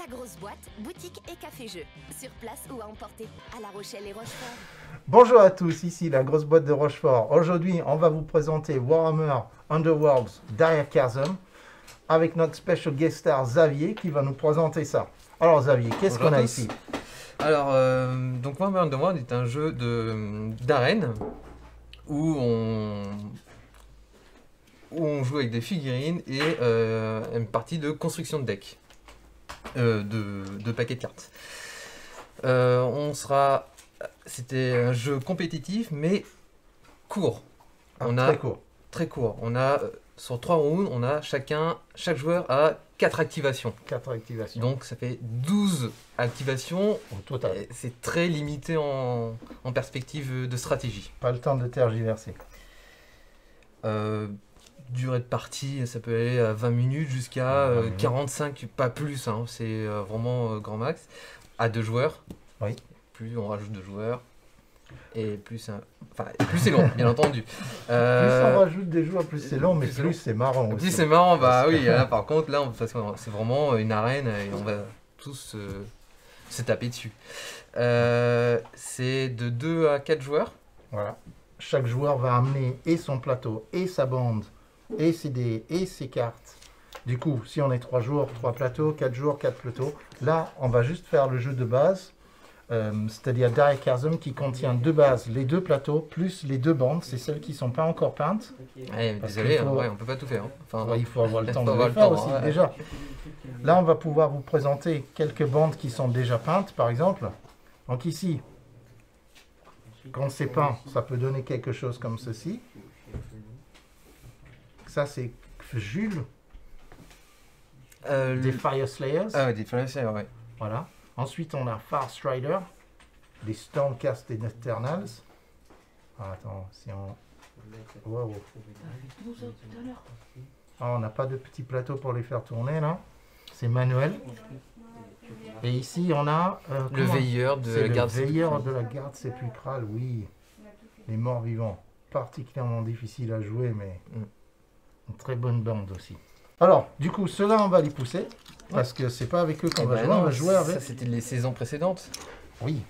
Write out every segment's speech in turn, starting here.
La grosse boîte, boutique et café-jeu. Sur place ou à emporter. À La Rochelle et Rochefort. Bonjour à tous, ici la grosse boîte de Rochefort. Aujourd'hui, on va vous présenter Warhammer Underworlds Dire Chasm avec notre special guest star Xavier qui va nous présenter ça. Alors Xavier, qu'est-ce qu'on a ici? Alors, donc Warhammer Underworld est un jeu d'arène où on joue avec des figurines et une partie de construction de deck, de paquets de cartes. C'était un jeu compétitif mais court. Très court. Très court. On a sur 3 rounds, chaque joueur a 4 activations. 4 activations. Donc ça fait 12 activations. Au total. C'est très limité en perspective de stratégie. Pas le temps de tergiverser. Durée de partie, ça peut aller à 20 minutes jusqu'à 45, pas plus. Hein, c'est vraiment grand max. À 2 joueurs. Oui. Plus on rajoute 2 joueurs. Et plus c'est long, bien entendu. Plus on rajoute des joueurs, plus c'est long, mais plus c'est marrant aussi. Plus c'est marrant, bah oui. Là, par contre, là, c'est vraiment une arène et on va tous se taper dessus. C'est de 2 à 4 joueurs. Voilà. Chaque joueur va amener et son plateau, et sa bande, et ses dés, et ses cartes. Du coup, si on est 3 joueurs, 3 plateaux, 4 joueurs, 4 plateaux, là, on va juste faire le jeu de base. C'est-à-dire Dire Chasm qui contient 2 bases, les 2 plateaux, plus les 2 bandes, c'est celles qui ne sont pas encore peintes. Désolé, on ne peut pas tout faire. Hein. Enfin, il faut avoir le temps de le faire aussi, déjà. Là, on va pouvoir vous présenter quelques bandes qui sont déjà peintes, par exemple. Donc ici, quand c'est peint, ça peut donner quelque chose comme ceci. Ça, c'est Jules. Des Fire Slayers. Ah, des Fire Slayers, ouais. Voilà. Ensuite, on a Far Strider, des Stormcast et Eternals. Ah, attends, si on... Wow. Ah, on n'a pas de petit plateau pour les faire tourner, là. C'est manuel. Et ici, on a... le veilleur de la garde sépulcrale. Le veilleur de la garde sépulcrale, oui. Les morts vivants. Particulièrement difficile à jouer, mais une très bonne bande aussi. Alors, du coup, ceux-là, on va les pousser. Parce que c'est pas avec eux qu'on va jouer, on va jouer avec... Ça, c'était les saisons précédentes. Oui.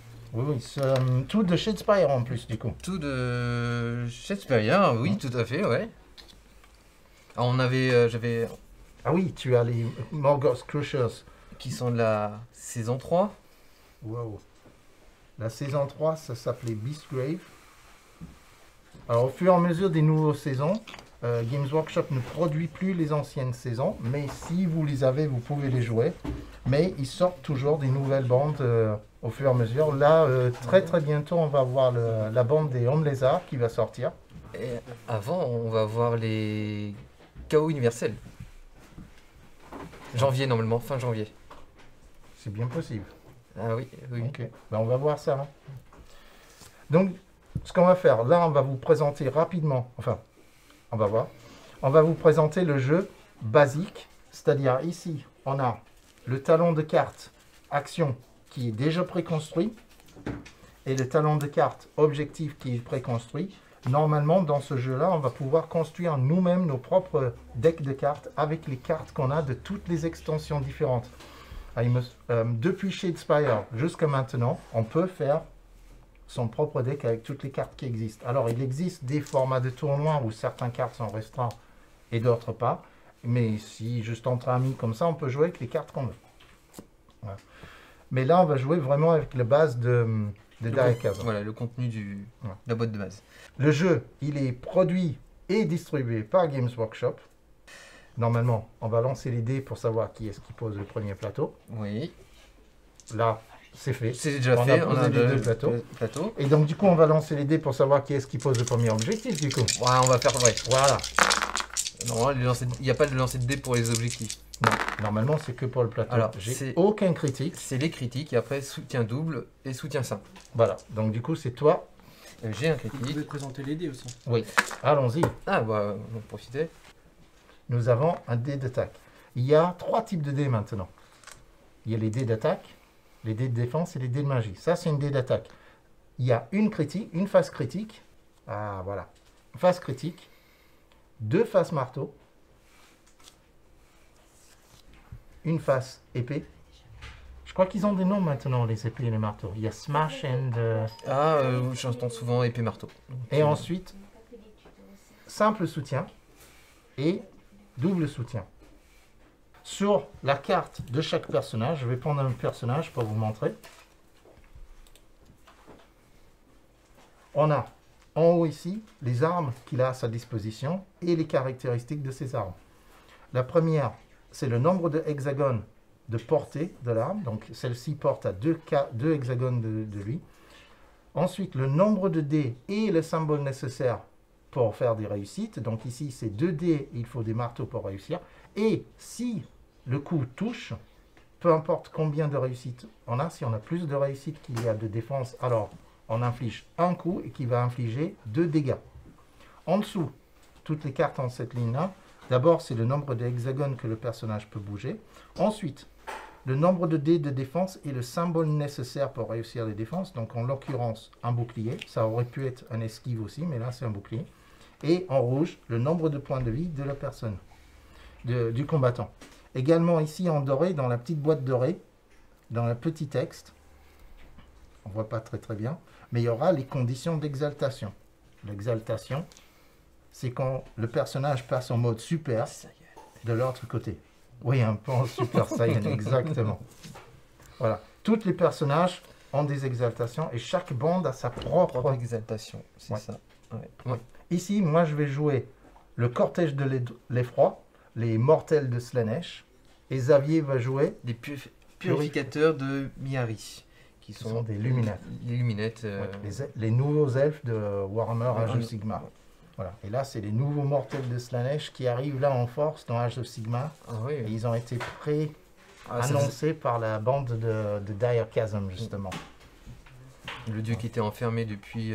Tout de Shadespire en plus, du coup. Tout de Shadespire, oui, tout à fait, ouais. Alors, j'avais... Ah oui, tu as les Morgoth Crushers. Qui sont de la saison 3. Wow. La saison 3, ça s'appelait Beastgrave. Alors, au fur et à mesure des nouvelles saisons, Games Workshop ne produit plus les anciennes saisons, mais si vous les avez, vous pouvez les jouer. Mais ils sortent toujours des nouvelles bandes au fur et à mesure. Là, très bientôt, on va voir la bande des Hommes Lézards qui va sortir. Et avant, on va voir les Chaos universels. Janvier, normalement, fin janvier. C'est bien possible. Ah oui. Ok, ben, on va voir ça. Hein. Donc, ce qu'on va faire, là, on va vous présenter rapidement, enfin, on va voir. On va vous présenter le jeu basique, c'est-à-dire ici, on a le talon de carte action qui est déjà préconstruit et le talon de carte objectif qui est préconstruit. Normalement, dans ce jeu-là, on va pouvoir construire nous-mêmes nos propres decks de cartes avec les cartes qu'on a de toutes les extensions différentes. Depuis Shadespire jusqu'à maintenant, on peut faire son propre deck avec toutes les cartes qui existent. Alors, il existe des formats de tournois où certaines cartes sont restreintes et d'autres pas. Mais si juste entre amis comme ça, on peut jouer avec les cartes qu'on veut. Voilà. Mais là, on va jouer vraiment avec la base de Dire Chasm. Voilà, le contenu de la boîte de base. Le jeu, il est produit et distribué par Games Workshop. Normalement, on va lancer les dés pour savoir qui est-ce qui pose le premier plateau. Oui. Là, c'est fait. C'est déjà fait. On a les 2 plateaux. Et donc, du coup, on va lancer les dés pour savoir qui est-ce qui pose le premier objectif, du coup. Ouais, on va faire... Ouais. Voilà. Non, il n'y a pas de lancer de dés pour les objectifs. Non, normalement, c'est que pour le plateau. Alors, j'ai aucun critique. C'est les critiques, et après, soutien double et soutien simple. Voilà. Donc, du coup, c'est toi. J'ai un critique. Vous pouvez présenter les dés aussi. Oui. Allons-y. Ah, bah, on va profiter. Nous avons un dé d'attaque. Il y a 3 types de dés maintenant. Il y a les dés d'attaque, les dés de défense et les dés de magie. Ça, c'est une dé d'attaque. Il y a une critique, une phase critique. Ah, voilà. Phase critique. 2 faces marteau. Une face épée. crois qu'ils ont des noms maintenant, les épées et les marteaux. Il y a Smash and... Ah, j'entends souvent épée marteau. Et ensuite, simple soutien et double soutien. Sur la carte de chaque personnage, je vais prendre un personnage pour vous montrer. On a en haut ici les armes qu'il a à sa disposition et les caractéristiques de ces armes. La première, c'est le nombre de hexagones de portée de l'arme. Donc celle-ci porte à 2 hexagones de lui. Ensuite, le nombre de dés et le symbole nécessaire pour faire des réussites. Donc ici, c'est 2 dés, il faut des marteaux pour réussir. Et si le coup touche, peu importe combien de réussites on a, si on a plus de réussites qu'il y a de défense, alors on inflige un coup et qui va infliger 2 dégâts. En dessous, toutes les cartes en cette ligne-là, d'abord, c'est le nombre de hexagones que le personnage peut bouger. Ensuite, le nombre de dés de défense et le symbole nécessaire pour réussir les défenses. Donc, en l'occurrence, un bouclier. Ça aurait pu être un esquive aussi, mais là, c'est un bouclier. Et en rouge, le nombre de points de vie de la personne, du combattant. Également, ici, en doré, dans la petite boîte dorée, dans le petit texte, on ne voit pas très bien, mais il y aura les conditions d'exaltation. L'exaltation, c'est quand le personnage passe en mode super de l'autre côté. Oui, un peu en Super Saiyan, exactement. Voilà. Tous les personnages ont des exaltations et chaque bande a sa propre exaltation. C'est ça. Ouais. Ici, moi, je vais jouer le cortège de l'effroi, les mortels de Slaanesh, et Xavier va jouer les purificateurs de Mihari, qui sont des luminettes. Les luminettes. Les nouveaux elfes de Warhammer Age of Sigmar. Voilà. Et là, c'est les nouveaux mortels de Slaanesh qui arrivent là en force dans Age of Sigmar. Et ils ont été annoncés par la bande de Dire Chasm, justement. Le dieu qui était enfermé depuis,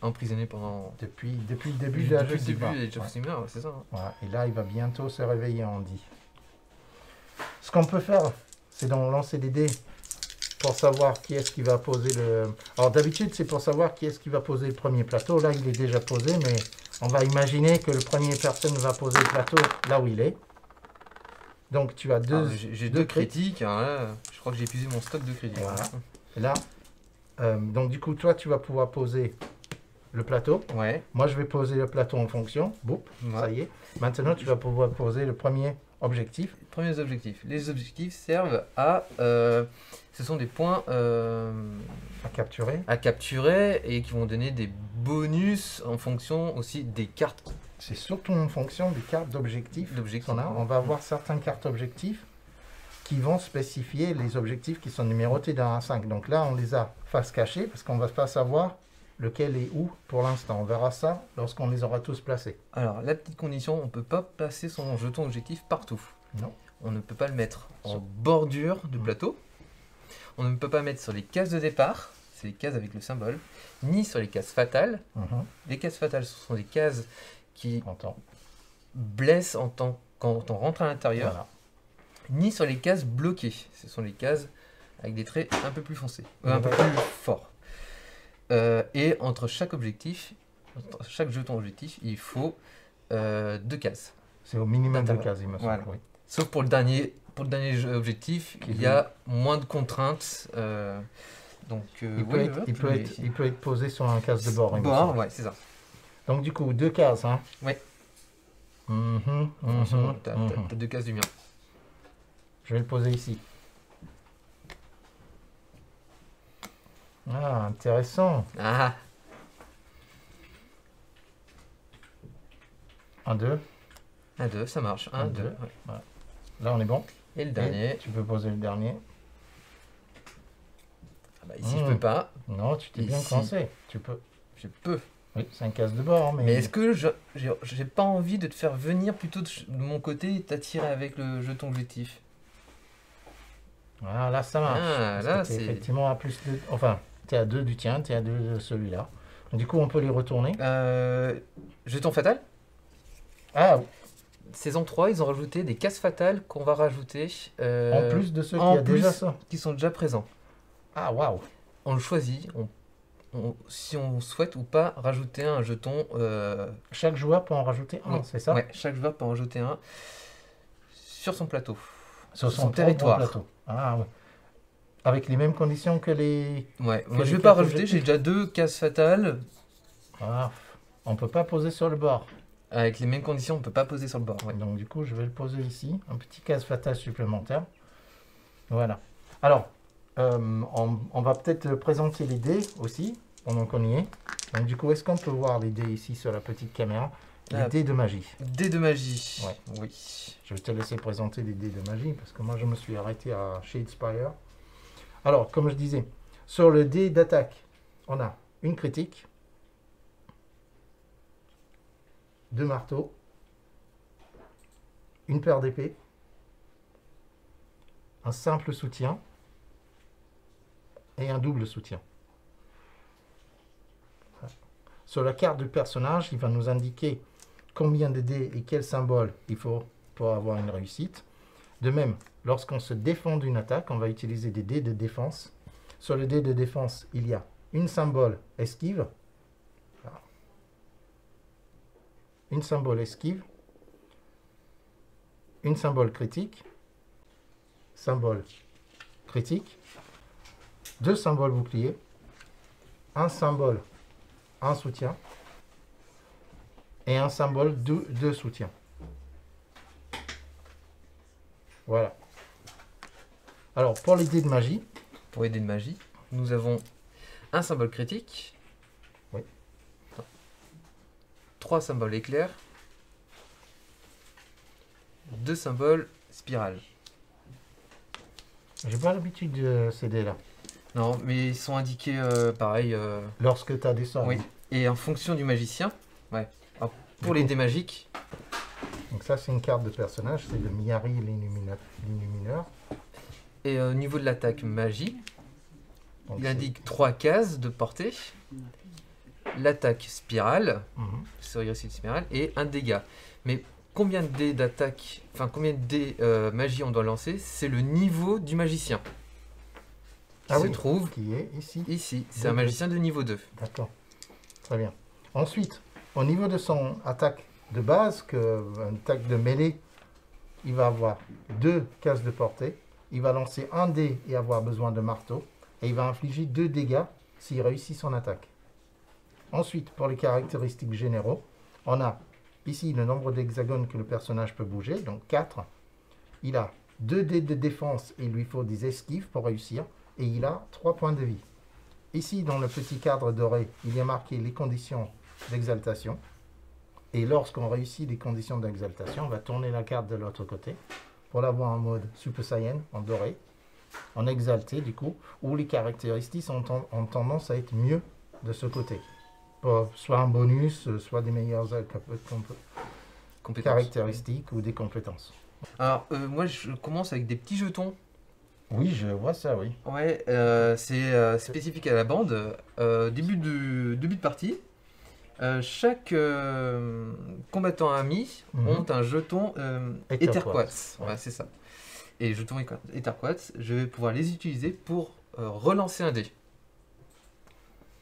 emprisonné pendant... Depuis le début de Age of Sigmar. C'est ça. Hein. Voilà. Et là, il va bientôt se réveiller, on dit. Ce qu'on peut faire, c'est d'en lancer des dés pour savoir qui est-ce qui va poser le... Alors d'habitude, c'est pour savoir qui est-ce qui va poser le premier plateau. Là, il est déjà posé, mais on va imaginer que le premier personne va poser le plateau là où il est. Donc tu as deux... J'ai 2 critiques. Hein, là. Je crois que j'ai épuisé mon stock de crédits. Voilà. Et là, donc du coup, toi, tu vas pouvoir poser le plateau. Ouais. Moi, je vais poser le plateau en fonction. Boum, ça y est. Maintenant, tu vas pouvoir poser le premier objectif. Premiers objectifs. Les objectifs servent à... ce sont des points à capturer et qui vont donner des bonus en fonction aussi des cartes. C'est surtout en fonction des cartes d'objectifs qu'on a. On va avoir certaines cartes objectifs qui vont spécifier les objectifs qui sont numérotés d'un à 5. Donc là, on les a face cachée parce qu'on ne va pas savoir lequel est où pour l'instant. On verra ça lorsqu'on les aura tous placés. Alors, la petite condition, on ne peut pas placer son jeton objectif partout. Non. On ne peut pas le mettre en bordure du plateau. On ne peut pas mettre sur les cases de départ, c'est les cases avec le symbole, ni sur les cases fatales. Les cases fatales, ce sont des cases qui blessent quand on rentre à l'intérieur. Voilà. Ni sur les cases bloquées. Ce sont les cases avec des traits un peu plus foncés, un peu plus forts. Et entre chaque objectif, entre chaque jeton objectif, il faut 2 cases. C'est au minimum 2 cases, il me semble. Voilà. Oui. Sauf pour le dernier objectif, il y a moins de contraintes. Donc, il peut être posé sur un case de bord. Ouais, c'est ça. Donc du coup, 2 cases. Hein. Oui. T'as 2 cases du mien. Je vais le poser ici. Ah, intéressant. Ah. 1, 2. 1, 2, ça marche. 1, 2. Ouais. Voilà. Là, on est bon. Et le dernier. Et tu peux poser le dernier. Ah bah ici, je peux pas. Non, tu t'es bien coincé. Tu peux. Je peux. Oui, c'est un casse de bord. Mais est-ce que j'ai pas envie de te faire venir plutôt de mon côté et t'attirer avec le jeton objectif? Voilà, là, ça marche. Ah, là, c'est effectivement à plus de... Enfin, tu es à 2 du tien, tu es à 2 de celui-là. Du coup, on peut les retourner. Jeton fatal. Ah, Saison 3, ils ont rajouté des cases fatales qu'on va rajouter. En plus de ceux qui a déjà ça. Qui sont déjà présents. Ah, waouh. On le choisit, si on souhaite ou pas rajouter un jeton. Chaque joueur peut en rajouter un, c'est ça? Ouais, chaque joueur peut en rajouter un sur son plateau. Sur son territoire. Plateau. Ah, ouais. Avec les mêmes conditions que les... Ouais, moi les je vais pas cartes rajouter, j'ai objectifs. déjà 2 cases fatales. Ah, on peut pas poser sur le bord. Avec les mêmes conditions, on peut pas poser sur le bord. Ouais. Donc du coup, je vais le poser ici. Un petit case fatale supplémentaire. Voilà. Alors, on va peut-être présenter les dés aussi, pendant qu'on y est. Donc du coup, est-ce qu'on peut voir les dés ici sur la petite caméra? Les Ah. dés de magie. Dés de magie. Ouais. Oui. Je vais te laisser présenter les dés de magie, parce que moi, je me suis arrêté à Shadespire. Alors, comme je disais, sur le dé d'attaque, on a une critique, 2 marteaux, une paire d'épées, un simple soutien et un double soutien. Voilà. Sur la carte du personnage, il va nous indiquer combien de dés et quel symbole il faut pour avoir une réussite. De même, lorsqu'on se défend d'une attaque, on va utiliser des dés de défense. Sur le dé de défense, il y a une symbole esquive, voilà. Une symbole esquive, une symbole critique, symbole critique, 2 symboles boucliers, un symbole en soutien et un symbole de soutien. Voilà. Alors, pour les dés de magie, Pour les dés de magie, nous avons un symbole critique. Oui. 3 symboles éclairs. 2 symboles spirale. j'ai pas l'habitude de ces dés-là. Non, mais ils sont indiqués pareil. Lorsque tu as des sorts. Oui. Et en fonction du magicien. Ouais. Alors, pour les dés magiques, Donc ça, c'est une carte de personnage, c'est le Miari l'illumineur. et au niveau de l'attaque magie, Donc il c'est- indique 3 cases de portée. L'attaque spirale, Mhm. sur réussite spirale, et un dégât. Mais combien de dés d'attaque, enfin combien de dés magie on doit lancer, c'est le niveau du magicien. Qui Ah se oui, trouve qui est ici. ici. C'est Deux, un deux. magicien de niveau 2. D'accord. Très bien. Ensuite, au niveau de son attaque de base, une attaque de mêlée, il va avoir 2 cases de portée. Il va lancer un dé et avoir besoin de marteau. Et il va infliger 2 dégâts s'il réussit son attaque. Ensuite, pour les caractéristiques généraux, on a ici le nombre d'hexagones que le personnage peut bouger, donc 4. Il a 2 dés de défense et il lui faut des esquives pour réussir. Et il a 3 points de vie. Ici, dans le petit cadre doré, il y a marqué les conditions d'exaltation. Et lorsqu'on réussit les conditions d'exaltation, on va tourner la carte de l'autre côté pour l'avoir en mode Super Saiyan, en doré, en exalté du coup, où les caractéristiques ont tendance à être mieux de ce côté. Soit un bonus, soit des meilleures Compétence. caractéristiques ou des compétences. Alors, moi, je commence avec des petits jetons. Oui, je vois ça, oui. Ouais, c'est spécifique à la bande. Début de partie, chaque combattant ami Mhm. ont un jeton Ether Ether Quartz. Quartz. Ouais, c'est ça. Et les jetons Ether Quartz, je vais pouvoir les utiliser pour relancer un dé.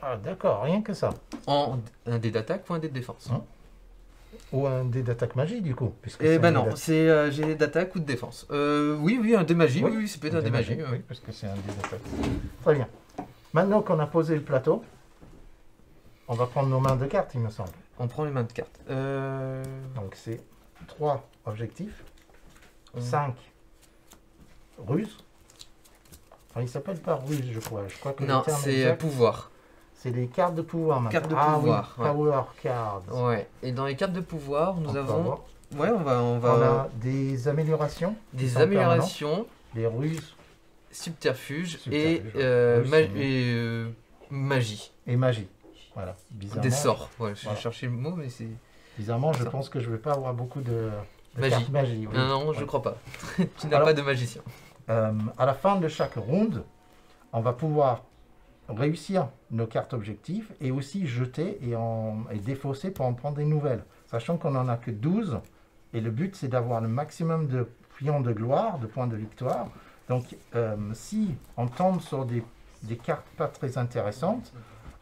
Ah, d'accord, rien que ça. Un dé d'attaque ou un dé de défense. Hein? Ou un dé d'attaque magie, du coup. Puisque Eh c'est ben un dé non, d'attaque. c'est j'ai d'attaque ou de défense. Oui, un dé magie, oui, ça peut être un dé magie. Oui, parce que c'est un dé d'attaque. Très bien. Maintenant qu'on a posé le plateau, on va prendre nos mains de cartes, il me semble. On prend les mains de cartes. Donc c'est 3 objectifs, on- 5 ruses. Enfin, il s'appelle pas ruse, je crois. Je crois que Non, le terme c'est exact, pouvoir. c'est des cartes de pouvoir maintenant. Cartes de ah pouvoir, oui, ouais. power cards. Ouais. Et dans les cartes de pouvoir, nous On peut avons. avoir- Ouais, on On va a des améliorations. qui des sont améliorations, permanentes, des ruses subterfuges, Subterfuges, et, ouais. Oui, c'est mieux. magie. et magie. Voilà. Bizarrement, Des sorts. Ouais, j'ai Voilà. cherché le mot, mais c'est. Bizarrement, je Ça. pense que je vais pas avoir beaucoup de Magie. cartes magie. oui. Non, je Ouais. crois pas. Tu n'as Alors- pas de magicien. À la fin de chaque round, on va pouvoir réussir nos cartes objectifs et aussi jeter et défausser pour en prendre des nouvelles. Sachant qu'on n'en a que 12 et le but c'est d'avoir le maximum de pions de gloire, de points de victoire. Donc si on tombe sur des cartes pas très intéressantes,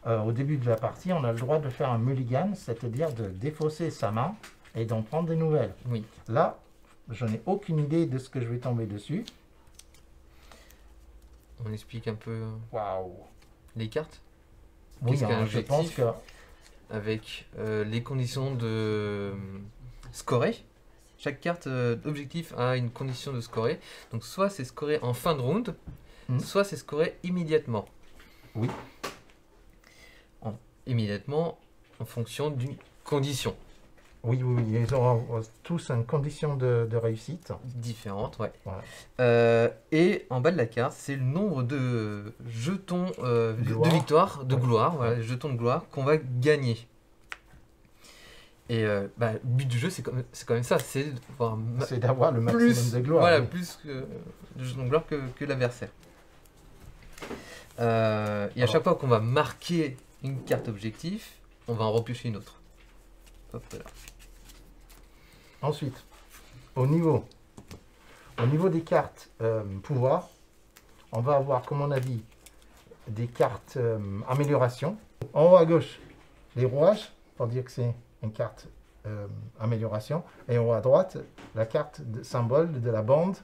au début de la partie on a le droit de faire un mulligan, c'est-à-dire de défausser sa main et d'en prendre des nouvelles. Oui. Là, je n'ai aucune idée de ce que je vais tomber dessus. on explique un peu Waouh. les cartes. Oui, Qu'est-ce qu'un je pense objectif que... Avec les conditions de scorer. Chaque carte d'objectif a une condition de scorer. Donc soit c'est scoré en fin de round, soit c'est scoré immédiatement. Oui. Immédiatement en fonction d'une condition. Oui, ils auront tous une condition de réussite. Différente, ouais. Voilà. Et en bas de la carte, c'est le nombre de jetons de victoire, de gloire, voilà, les jetons de gloire qu'on va gagner. Et le but du jeu, c'est quand même ça, c'est d'avoir le maximum de gloire. Voilà, oui. plus de jetons de gloire que l'adversaire. Et à chaque fois qu'on va marquer une carte objectif, on va en repiocher une autre. Hop là. Ensuite, au niveau des cartes pouvoir, on va avoir, comme on a dit, des cartes amélioration. En haut à gauche, les rouages, pour dire que c'est une carte amélioration. Et en haut à droite, la carte de symbole de la bande,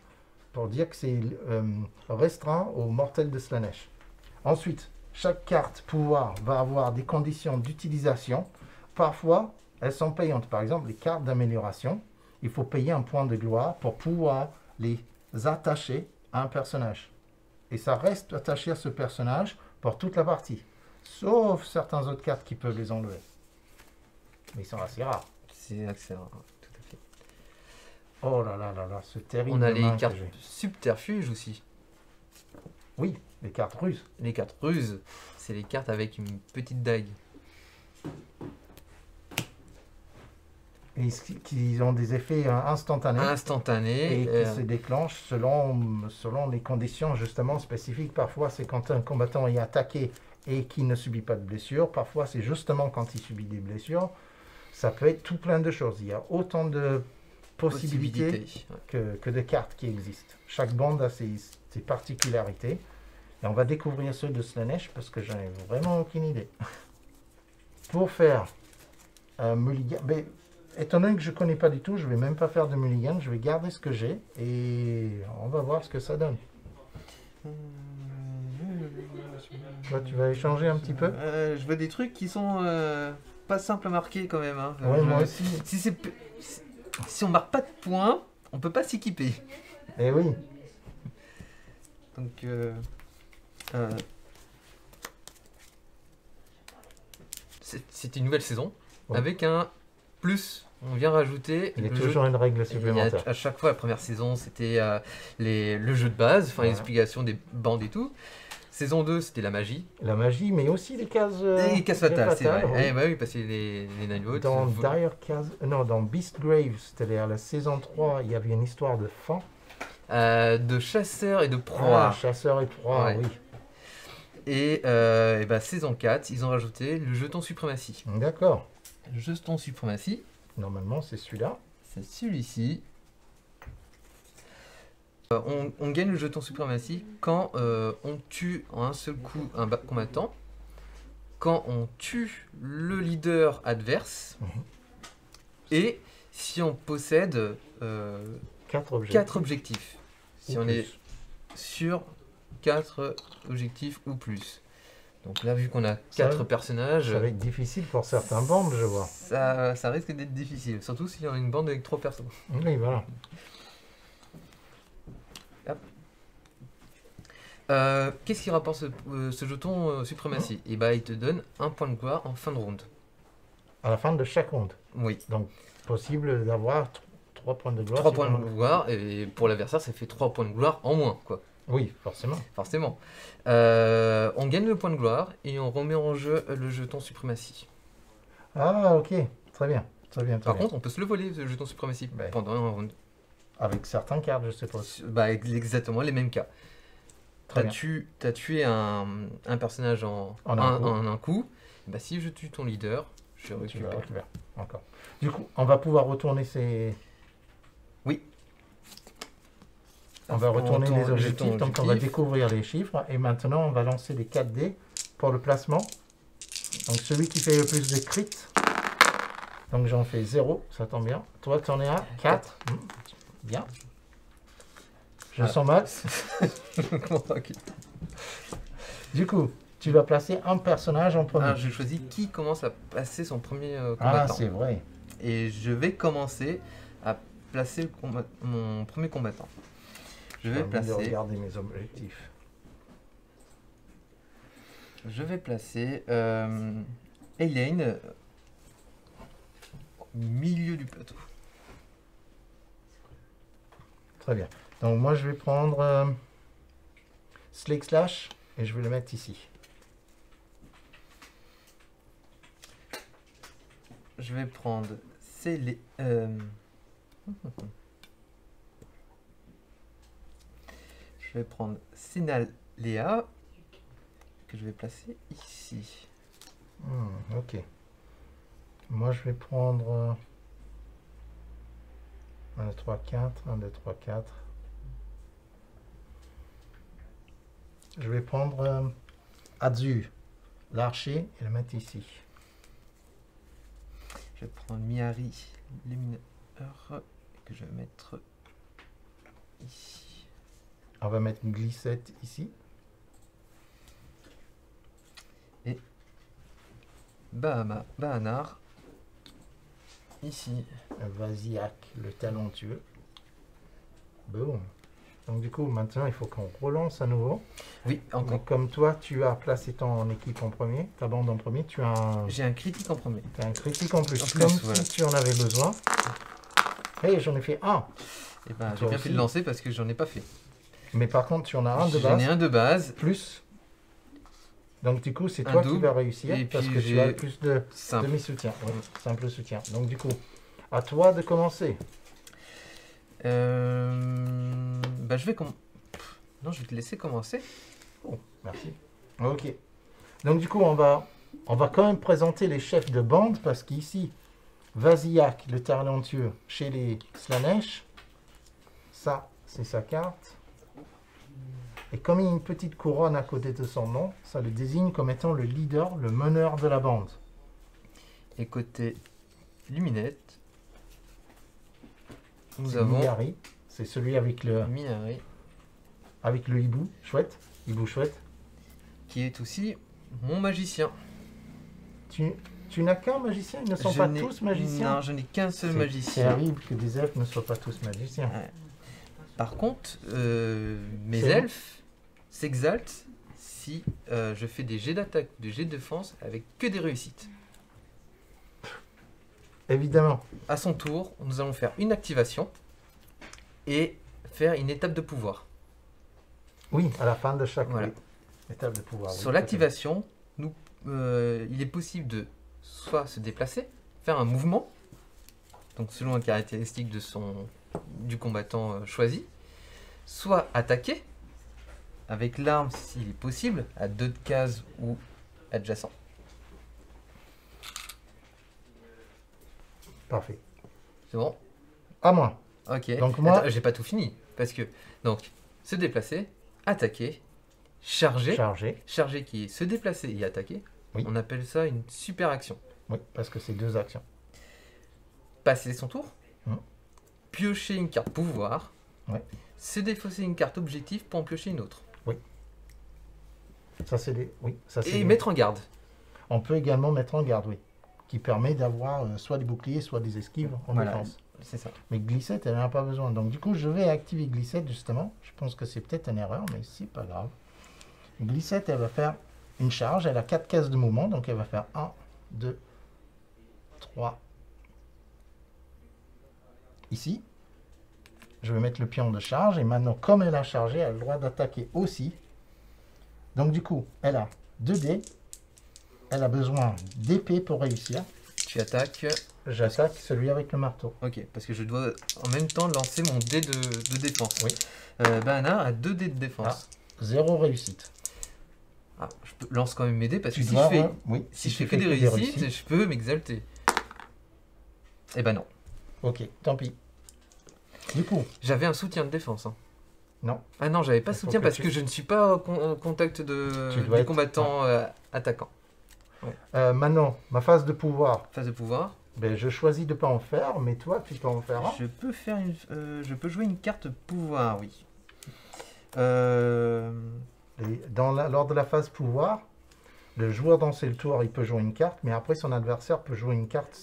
pour dire que c'est restreint au mortel de Slaanesh. Ensuite, chaque carte pouvoir va avoir des conditions d'utilisation. Parfois, elles sont payantes. Par exemple, les cartes d'amélioration, il faut payer un point de gloire pour pouvoir les attacher à un personnage. Et ça reste attaché à ce personnage pour toute la partie. Sauf certaines autres cartes qui peuvent les enlever. Mais ils sont assez rares. C'est assez rare, tout à fait. Oh là là là là, ce terrible. On a les main que cartes j'ai. subterfuge aussi. Oui, les cartes ruses. Les cartes ruses, c'est les cartes avec une petite dague. Et qui ont des effets instantanés. Instantané. Et qui se déclenchent selon les conditions justement spécifiques. Parfois, c'est quand un combattant est attaqué et qui ne subit pas de blessures. Parfois, c'est justement quand il subit des blessures. Ça peut être tout plein de choses. Il y a autant de possibilités que de cartes qui existent. Chaque bande a ses particularités. Et on va découvrir ceux de Slaanesh parce que j'en ai vraiment aucune idée. Pour faire un mulligan... Étant donné que je ne connais pas du tout, je ne vais même pas faire de mulligan. Je vais garder ce que j'ai et on va voir ce que ça donne. Toi, tu vas échanger un petit peu. Je vois des trucs qui sont pas simples à marquer quand même. Hein. Oui, moi aussi. Si on marque pas de points, on peut pas s'équiper. Eh oui. Donc, c'est une nouvelle saison avec un plus. On vient rajouter. Il y a toujours une règle supplémentaire. À chaque fois, la première saison, c'était le jeu de base, enfin l'explication des bandes et tout. Saison 2, c'était la magie. La magie, mais aussi les cases. Les cases fatales, c'est vrai. Oui. Oui, parce que les Nightvotes. Dans Beastgrave, c'est-à-dire la saison 3, il y avait une histoire de fan. De chasseurs et de proies. Chasseurs et proies, oui. Et saison 4, ils ont rajouté le jeton suprématie. D'accord. Le jeton suprématie. Normalement, c'est celui-là. C'est celui-ci. On gagne le jeton suprématie quand on tue en un seul coup un combattant, quand on tue le leader adverse, et si on possède 4 objectifs. Si on est sur 4 objectifs ou plus. Donc là, vu qu'on a 4 personnages... Ça va être difficile pour certains bandes, je vois. Ça risque d'être difficile, surtout s'il y a une bande avec 3 personnes. Oui, voilà. Qu'est-ce qui rapporte ce jeton suprématie? Et il te donne un point de gloire en fin de round. À la fin de chaque round. Oui. Donc, possible d'avoir 3 points de gloire. 3 points de gloire, et pour l'adversaire, ça fait 3 points de gloire en moins, quoi. Oui, forcément. Forcément. On gagne le point de gloire et on remet en jeu le jeton suprématie. Ah, ok. Très bien. Par contre, on peut se le voler, ce jeton suprématie, pendant un round. Avec certaines cartes, je suppose. Exactement les mêmes cas. T'as tué un personnage en un coup. Si je tue ton leader, je récupère. Encore. Du coup, on va pouvoir retourner ces... Oui. On va retourner les objectifs, donc on va découvrir les chiffres. Et maintenant, on va lancer les 4 dés pour le placement. Donc celui qui fait le plus de crits. Donc j'en fais 0, ça tombe bien. Toi, tu en es à 4. Bien. Je sens mal. Okay. Du coup, tu vas placer un personnage en premier. Alors, je choisis qui commence à passer son premier Ah, combattant. c'est vrai. Et je vais commencer à placer mon premier combattant. Je vais J'ai envie de placer. regarder mes objectifs. Je vais placer Elaine au milieu du plateau. Très bien. Donc moi, je vais prendre Slick Slash et je vais le mettre ici. Je vais prendre Célé. Je vais prendre Sinalea que je vais placer ici. Ok. Moi, je vais prendre 1, 2, 3, 4. 1, 2, 3, 4. Je vais prendre Azu, l'archer, et le mettre ici. Je vais prendre Miari, l'émineur, que je vais mettre ici. On va mettre une glissette ici. Bahanar, ici. Vaziak, le talentueux. Boum. Donc du coup, maintenant, il faut qu'on relance à nouveau. Oui, encore. Donc, comme toi, tu as placé ton équipe en premier, ta bande en premier, tu as J'ai un critique en premier. un critique en plus. En plus, Comme voilà. si tu en avais besoin. Et j'en ai fait un. Et ben, j'ai Toi bien aussi. fait de lancer parce que j'en ai pas fait. Mais par contre, tu en as un de J'en ai base, un de base, plus. Donc du coup, c'est Un toi qui double, vas réussir et parce puis que tu j'ai as le plus de simple. demi-soutien. Oui, simple soutien. Donc du coup, à toi de commencer. Je vais Non, je vais te laisser commencer. Oh, merci. Ok. Donc du coup, on va quand même présenter les chefs de bande parce qu'ici, Vaziak, le talentueux, chez les Slanesh, ça, c'est sa carte. Et comme il y a une petite couronne à côté de son nom, ça le désigne comme étant le leader, le meneur de la bande. Et côté Luminette, nous C'est avons Miari, c'est celui avec le Miari, hibou chouette, qui est aussi mon magicien. Tu n'as qu'un magicien, ils ne sont Je pas n'ai- tous magiciens. Non, je n'ai qu'un seul C'est magicien. terrible que des elfes ne soient pas tous magiciens. Ouais. Par contre, mes C'est elfes s'exaltent si je fais des jets d'attaque, des jets de défense avec que des réussites. Évidemment. À son tour, nous allons faire une activation et faire une étape de pouvoir. Oui, à la fin de chaque Voilà. étape de pouvoir. oui, Sur tout à fait. l'activation, il est possible de soit se déplacer, faire un mouvement, donc selon les caractéristiques du combattant choisi, soit attaquer avec l'arme s'il est possible, à 2 de cases ou adjacent. Parfait. C'est bon? À moi. Ok. Donc moi- Attends, j'ai pas tout fini. Parce que, donc, se déplacer, attaquer, charger. Chargé. Charger qui est se déplacer et attaquer. Oui. On appelle ça une super action. Oui, parce que c'est deux actions. Passer son tour. Mhm. Piocher une carte pouvoir. Ouais. Se défausser une carte objectif pour en piocher une autre. Ça, c'est des. Oui, ça, c'est Et des- mettre en garde. On peut également mettre en garde, oui. Qui permet d'avoir soit des boucliers, soit des esquives en Voilà. défense. C'est ça. Mais glissette, elle n'en a pas besoin. Donc, du coup, je vais activer glissette, justement. Je pense que c'est peut-être une erreur, mais c'est pas grave. Glissette, elle va faire une charge. Elle a 4 cases de mouvement. Donc, elle va faire 1, 2, 3. Ici. Je vais mettre le pion de charge. Et maintenant, comme elle a chargé, elle a le droit d'attaquer aussi. Donc, du coup, elle a 2 dés. Elle a besoin d'épée pour réussir. Tu attaques. J'attaque celui avec le marteau. Ok, parce que je dois en même temps lancer mon dé de défense. Oui. Bana a 2 dés de défense. 0 réussite. Ah, je lance quand même mes dés parce que Tu si dois, je fais, oui, si je tu fais que des réussites, je peux m'exalter. Eh ben non. Ok, tant pis. Du coup, J'avais un soutien de défense. Hein. non. Ah non, j'avais pas Il faut soutien que parce tu- que je ne suis pas au contact Tu du dois être- combattant attaquant. Maintenant, ma phase de pouvoir, Phase de pouvoir. ben, je choisis de ne pas en faire, mais toi, tu peux en faire un. Je peux faire je peux jouer une carte pouvoir, oui. Lors de la phase pouvoir, le joueur dans le tour, il peut jouer une carte, mais après son adversaire peut jouer une carte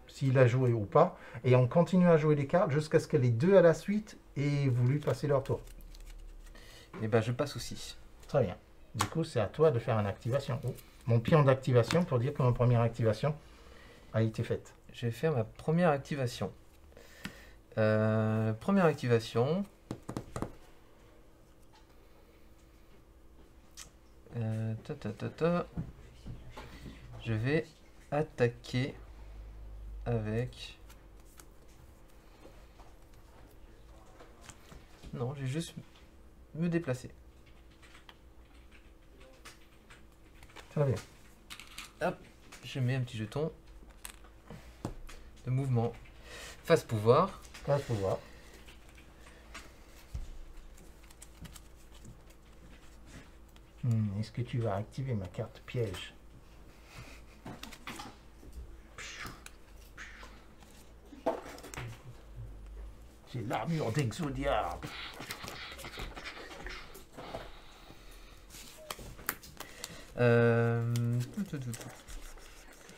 s'il a joué ou pas. Et on continue à jouer les cartes jusqu'à ce que les deux à la suite aient voulu passer leur tour. Et ben je passe aussi. Très bien. Du coup, c'est à toi de faire une activation. Oh, mon pion d'activation pour dire que ma première activation a été faite. Je vais faire ma première activation. Première activation. Je vais attaquer avec... Non, je vais juste me déplacer. Très bien. Hop, je mets un petit jeton de mouvement. Phase pouvoir. Phase pouvoir. Est-ce que tu vas activer ma carte piège? J'ai l'armure d'Exodia.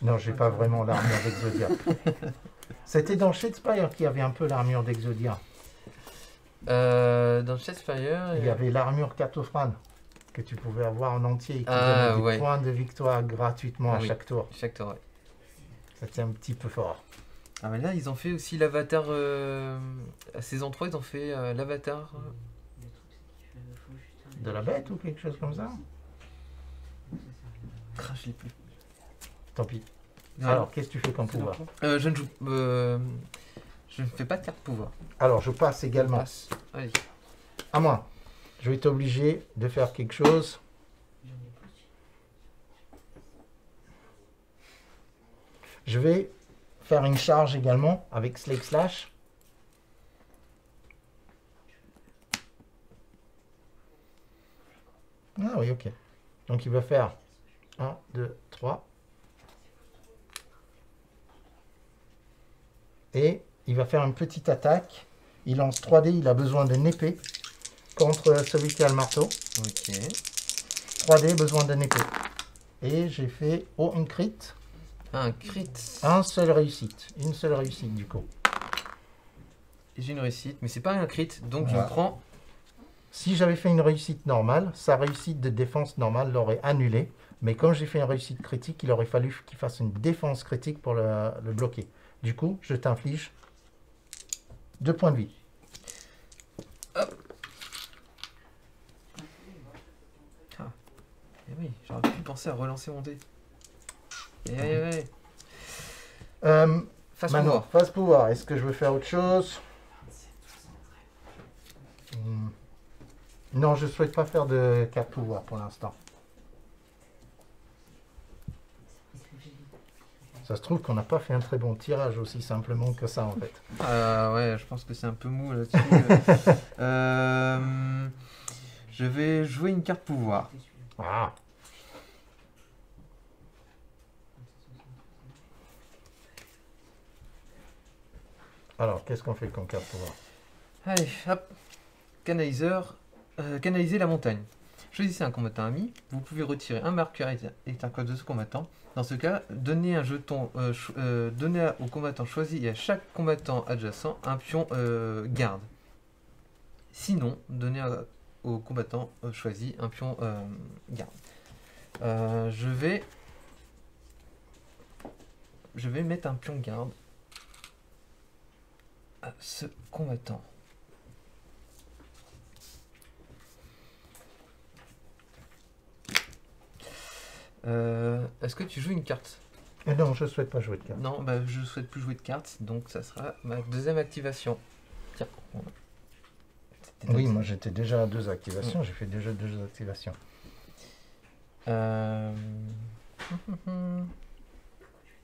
Non, j'ai pas vraiment l'armure d'Exodia. C'était dans Shadespire qu'il y avait un peu l'armure d'Exodia. Dans Shadespire, il y avait l'armure Catophrane que tu pouvais avoir en entier et qui Ah, donnait des ouais. points de victoire gratuitement à oui. chaque tour. Chaque tour, ouais. C'était un petit peu fort. Ah mais là, ils ont fait aussi l'avatar... à saison 3, ils ont fait l'avatar... De la bête ou quelque chose comme ça? Ah, je l'ai plus. Tant pis. Ouais. Alors, qu'est-ce que tu fais comme pouvoir? Je ne joue... je ne fais pas de carte pouvoir. Alors, je passe Je également. passe. Allez. À moi. Je vais t'obliger de faire quelque chose. Je vais faire une charge également avec Slake Slash. Ah oui, ok. Donc il va faire 1, 2, 3. Et il va faire une petite attaque. Il lance 3 dés, il a besoin d'une épée contre celui qui a le marteau. Ok. 3 dés, besoin d'une épée. Et j'ai fait une crit. Un crit. Un seul réussite. Une seule réussite du coup. J'ai une réussite, mais c'est pas un crit, donc Voilà. je prends... Si j'avais fait une réussite normale, sa réussite de défense normale l'aurait annulé. Mais comme j'ai fait une réussite critique, il aurait fallu qu'il fasse une défense critique pour le bloquer. Du coup, je t'inflige 2 points de vie. Hop. Ah. Eh oui, j'aurais pu penser à relancer mon dé. Eh ouais. Phase Maintenant, pouvoir. phase pouvoir. Est-ce que je veux faire autre chose? Non, je ne souhaite pas faire de carte pouvoir pour l'instant. Ça se trouve qu'on n'a pas fait un très bon tirage aussi simplement que ça en fait. Ouais, je pense que c'est un peu mou là-dessus. Je vais jouer une carte pouvoir. Ah. Alors, qu'est-ce qu'on fait comme carte pouvoir? Allez, hop. Canaliseur. Canaliser la montagne. Choisissez un combattant ami. Vous pouvez retirer un marqueur et un code de ce combattant. Dans ce cas, donnez un jeton, donnez au combattant choisi et à chaque combattant adjacent un pion garde. Sinon, donnez au combattant choisi un pion garde. Je vais mettre un pion garde à ce combattant. Est-ce que tu joues une carte? Non, je ne souhaite pas jouer de carte. Non, bah, je ne souhaite plus jouer de cartes, donc ça sera ma deuxième activation. Tiens. Oui, moi j'étais déjà à 2 activations, j'ai fait déjà 2 activations.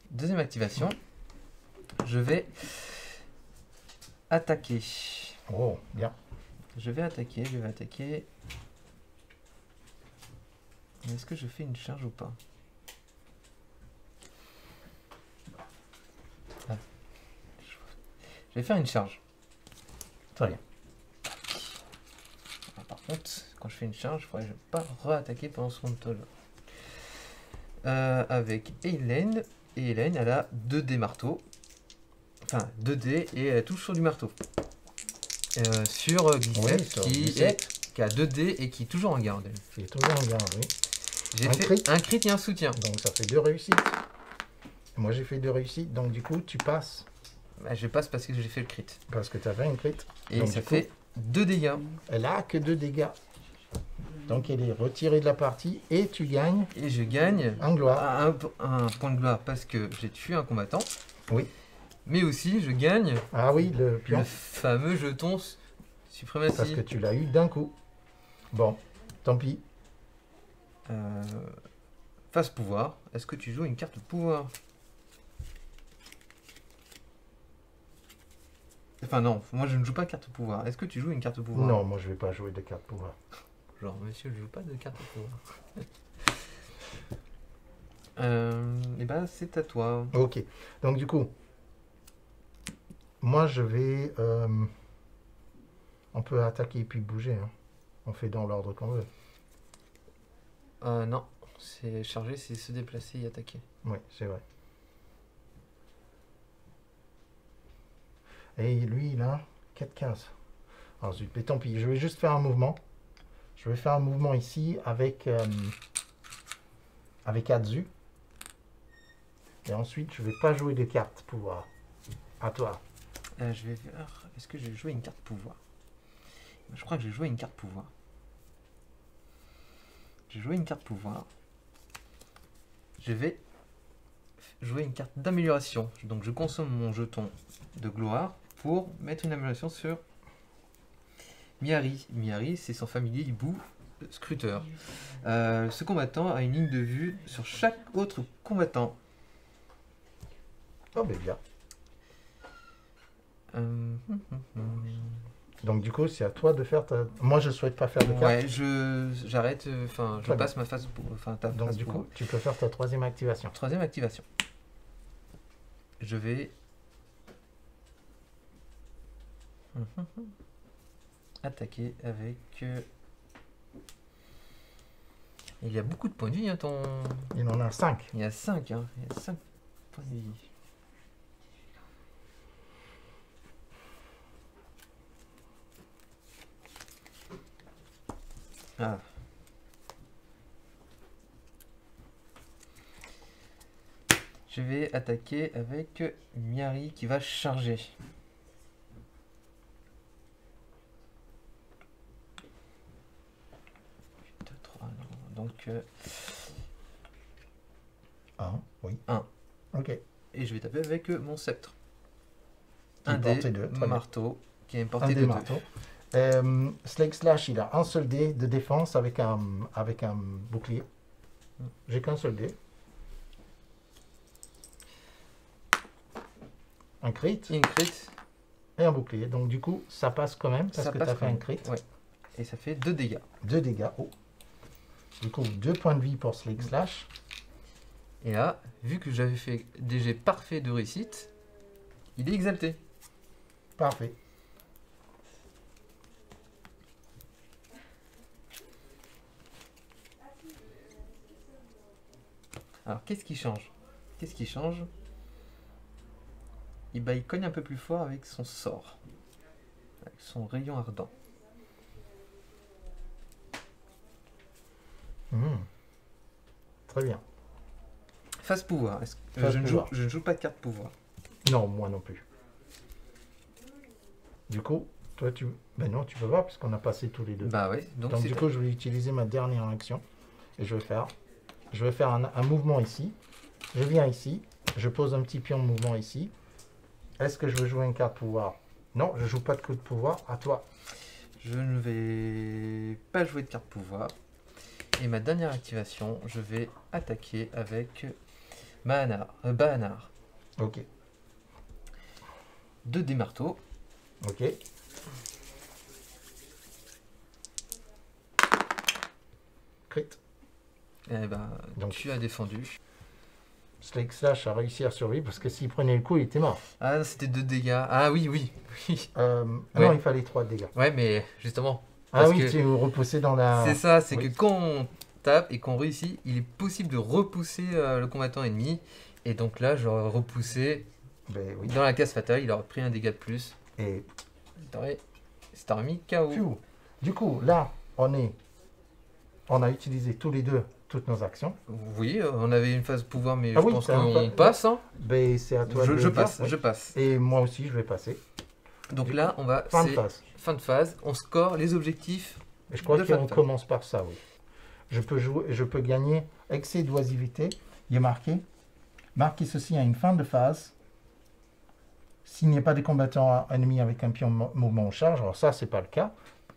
Deuxième activation. Je vais attaquer. Oh, bien. Je vais attaquer. Est-ce que je fais une charge ou pas? Ah. Je vais faire une charge. Très bien. Attends. contre, quand je fais une charge, je ne pas re-attaquer pendant ce round toll. Avec Hélène. Et Hélène, elle a 2 dés marteau. Enfin, 2 dés et elle touche sur du marteau. Sur Glycette, oui, qui a 2 dés et qui est toujours en garde. Il est toujours en garde, oui. J'ai fait un crit et un soutien. Donc ça fait 2 réussites. Et moi j'ai fait 2 réussites, donc du coup tu passes. Bah, je passe parce que j'ai fait le crit. Parce que tu as fait un crit. Et donc, ça fait 2 dégâts. Elle a que 2 dégâts. Donc elle est retirée de la partie et tu gagnes. Et je gagne en gloire. un point de gloire parce que j'ai tué un combattant. Oui. Mais aussi je gagne ah oui, le pion. Le fameux jeton suprématie. Parce que tu l'as eu d'un coup. Bon, tant pis. Face pouvoir, est-ce que tu joues une carte pouvoir? Enfin non, moi je ne joue pas carte pouvoir. Est-ce que tu joues une carte pouvoir? Non, moi je vais pas jouer de carte pouvoir. Genre, monsieur, je joue pas de carte pouvoir. Et ben c'est à toi. Ok, donc du coup, moi je vais... on peut attaquer et puis bouger. Hein. On fait dans l'ordre qu'on veut. Non, c'est charger, c'est se déplacer et attaquer. Oui, c'est vrai. Et lui, il a 4 cases. Alors zut, mais tant pis, je vais juste faire un mouvement. Je vais faire un mouvement ici avec Adzu. Et ensuite, je vais pas jouer de cartes pouvoir. À toi. Je vais voir, est-ce que j'ai joué une carte pouvoir? Je crois que j'ai joué une carte pouvoir. J'ai joué une carte pouvoir. Je vais jouer une carte d'amélioration. Donc je consomme mon jeton de gloire pour mettre une amélioration sur Miari. Miari, c'est son familier hibou scruteur. Ce combattant a une ligne de vue sur chaque autre combattant. Oh, ben bien. Donc du coup, c'est à toi de faire ta... Moi, je souhaite pas faire de carte. Ouais, j'arrête, enfin, je passe ma phase pour... Enfin, ta donc phase du pour... coup, tu peux faire ta 3e activation. 3e activation. Je vais... attaquer avec... Il y a beaucoup de points de vie, hein, ton... Il en a 5. Il y a 5, hein. Il y a 5 points de vie. Ah. Je vais attaquer avec Miari qui va charger. Donc 1, oui. 1. Ok. Et je vais taper avec mon sceptre. Qui Un dé, deux, marteau, qui est un porté dé de marteau. 2. Slake Slash, il a un seul dé de défense avec un bouclier. J'ai qu'un seul dé. Un crit. Une crit. Et un bouclier. Donc du coup, ça passe quand même parce Ça que tu passe as fait quand un même. crit. Ouais. Et ça fait 2 dégâts. 2 dégâts. Oh. Du coup, 2 points de vie pour Slake Slash. Et là, vu que j'avais fait des jets parfaits de réussite, il est exalté. Parfait. Alors, qu'est-ce qui change? Qu'est-ce qui change? Il cogne un peu plus fort avec son sort. Avec son rayon ardent. Très bien. Face pouvoir. Face je pouvoir. ne joue pas de carte pouvoir. Non, moi non plus. Du coup, toi tu... Ben non, tu peux pas puisqu'on a passé tous les deux. Bah ouais. Donc du coup, je vais utiliser ma dernière action. Et je vais faire un mouvement ici. Je viens ici. Je pose un petit pion de mouvement ici. Est-ce que je veux jouer une carte pouvoir? Non, je joue pas de coup de pouvoir. À toi. Je ne vais pas jouer de carte pouvoir. Et ma dernière activation, je vais attaquer avec Bahanar. Ok. 2 dés marteaux. Ok. Crit. Eh ben, Donc, tu as défendu. Slake Slash a réussi à survivre parce que s'il prenait le coup, il était mort. Ah, c'était 2 dégâts. Ah oui, oui. Non, il fallait 3 dégâts. Ouais, mais justement, Ah Parce oui, que tu es repoussé dans la... c'est ça, c'est Oui. que quand on tape et qu'on réussit, il est possible de repousser le combattant ennemi. Et donc là, j'aurais repoussé Ben oui. dans la case fatale, il aurait pris un dégât de plus. Et Ça t'aurait mis KO. pfiou. Du coup, là, on a utilisé tous les deux toutes nos actions. Oui, on avait une phase pouvoir, mais Ah je oui, pense c'est un qu'on peu- passe. Hein. Ben, c'est à toi de Je le dire, passe, oui. je passe. Et moi aussi, je vais passer. Donc Du là, on va. Fin de c'est phase. fin de phase. On score les objectifs. Et je crois De fin de qu'on phase. commence par ça, oui. Je peux gagner excès d'oisiveté. Il est marqué. Marquez ceci à une fin de phase. S'il n'y a pas de combattant ennemi avec un pion mouvement en charge, alors ça, c'est pas le cas.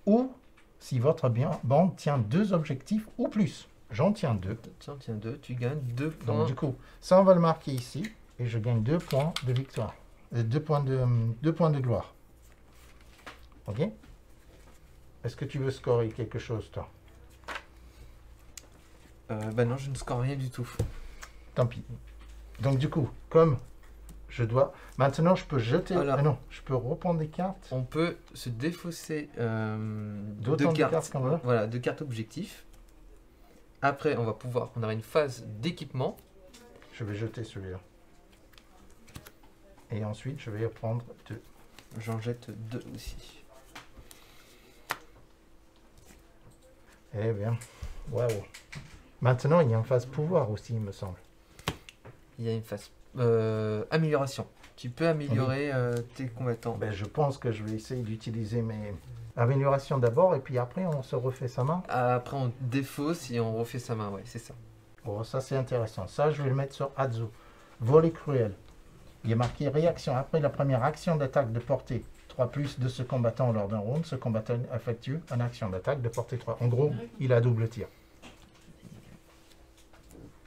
Ou si votre bande tient 2 objectifs ou plus. J'en tiens 2. Tiens, 2, tu gagnes 2 Donc points. du coup, ça, on va le marquer ici. Et je gagne 2 points de victoire. 2 points de gloire. Ok? Est-ce que tu veux scorer quelque chose, toi? Bah non, je ne score rien du tout. Tant pis. Donc du coup, comme je dois... Maintenant, je peux jeter... Voilà. Ah non, je peux reprendre des cartes. On peut se défausser D'autant de cartes qu'on veut. Voilà, 2 cartes objectifs. Après, on aura une phase d'équipement. Je vais jeter celui-là. Et ensuite, je vais prendre 2. J'en jette 2 aussi. Eh bien, waouh. Maintenant, il y a une phase pouvoir aussi, il me semble. Il y a une phase amélioration. Tu peux améliorer tes combattants. Ben, je pense que je vais essayer d'utiliser mes améliorations d'abord, et puis après, on se refait sa main. Après, on défausse et on refait sa main. Ouais, c'est ça. Oh, ça, c'est intéressant. Ça, je vais le mettre sur Adzo. Volet cruel. Il est marqué réaction. Après la première action d'attaque de portée 3+ de ce combattant lors d'un round, ce combattant effectue une action d'attaque de portée 3. En gros, il a double tir.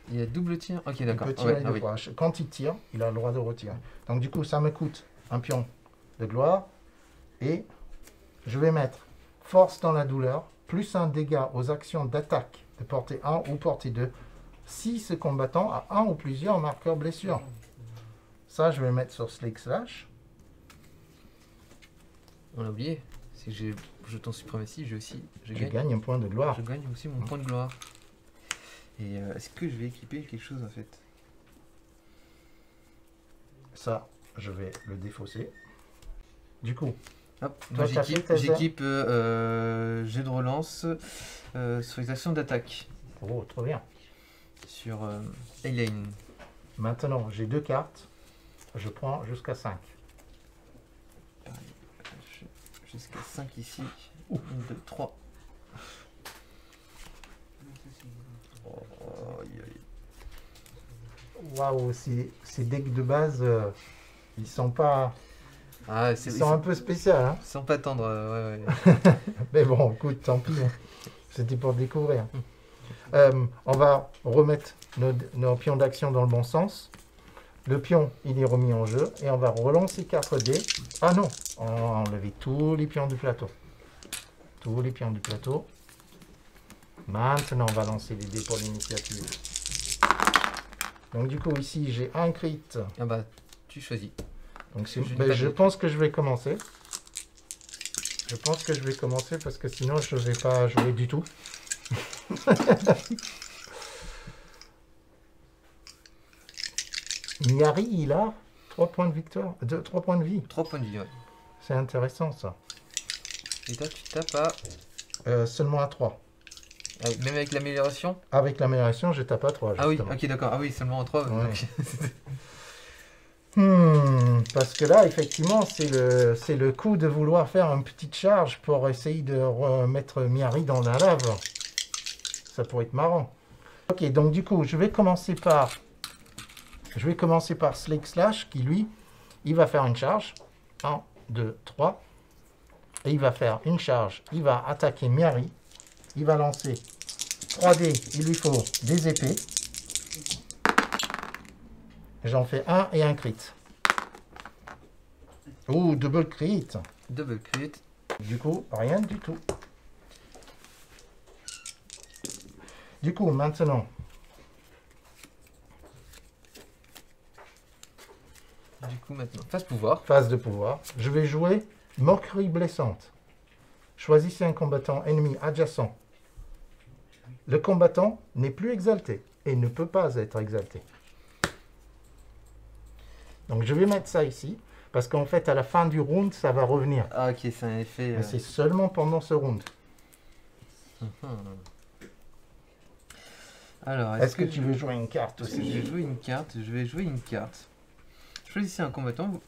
Il y a double tir. Ok, Il d'accord. peut tirer Ouais, deux oui. fois. Quand il tire, il a le droit de retirer. Donc du coup, ça me coûte un pion de gloire. Et je vais mettre force dans la douleur, plus un dégât aux actions d'attaque de portée 1 ou portée 2, si ce combattant a un ou plusieurs marqueurs blessures. Ça, je vais le mettre sur Slick Slash. On l'a oublié. C'est que j'ai jeton suprématie, je Je gagne. gagne un point de gloire. Je gagne aussi mon point de gloire. Et est-ce que je vais équiper quelque chose en fait? Ça, je vais le défausser. Du coup, Hop, Toi, moi t'as fait tes j'équipe jet de relance sur les actions d'attaque. oh, trop bien. Sur Elaine. Maintenant, j'ai 2 cartes. Je prends jusqu'à 5. Jusqu'à 5 ici. 1, 2, 3. Waouh, ces decks de base, ils sont pas... Ah, Ils sont un peu spéciaux, hein. sans pas tendre, ouais. Mais bon, écoute, tant pis. Hein. C'était pour découvrir. On va remettre nos pions d'action dans le bon sens. Le pion, il est remis en jeu. Et on va relancer 4 dés. Ah non, on va enlever tous les pions du plateau. Tous les pions du plateau. Maintenant, on va lancer les dés pour l'initiative. Donc du coup, ici, j'ai un crit. Ah bah, tu choisis. Donc Je n'ai ben, pas je de- pense que je vais commencer. Je pense que je vais commencer parce que sinon je ne vais pas jouer du tout. Miari, il a 3 points de victoire, 3 points de vie. 3 points de vie, ouais. C'est intéressant ça. Et toi, tu tapes à... Seulement à 3. Ah, même avec l'amélioration? Avec l'amélioration, je tape à 3. Ah oui, justement. ok, d'accord. Ah oui, seulement en 3. Ouais. Parce que là, effectivement, c'est le coup de vouloir faire une petite charge pour essayer de remettre Miari dans la lave. Ça pourrait être marrant. Ok, donc du coup, je vais commencer par Slick Slash, qui lui, il va faire une charge. 1, 2, 3. Et il va faire une charge. Il va attaquer Miari. Il va lancer 3 dés. Il lui faut des épées. J'en fais un et un crit. Ouh, double crit. Double crit. Du coup, rien du tout. Du coup, maintenant, Du coup, maintenant, phase pouvoir. phase de pouvoir. Je vais jouer moquerie blessante. Choisissez un combattant ennemi adjacent. Le combattant n'est plus exalté et ne peut pas être exalté. Donc je vais mettre ça ici, parce qu'en fait, à la fin du round, ça va revenir. Ah ok, c'est un effet... Mais c'est seulement pendant ce round. Alors, Est-ce que tu veux jouer une carte Je aussi? vais jouer une carte. Je vais jouer une carte. Choisissez un combattant.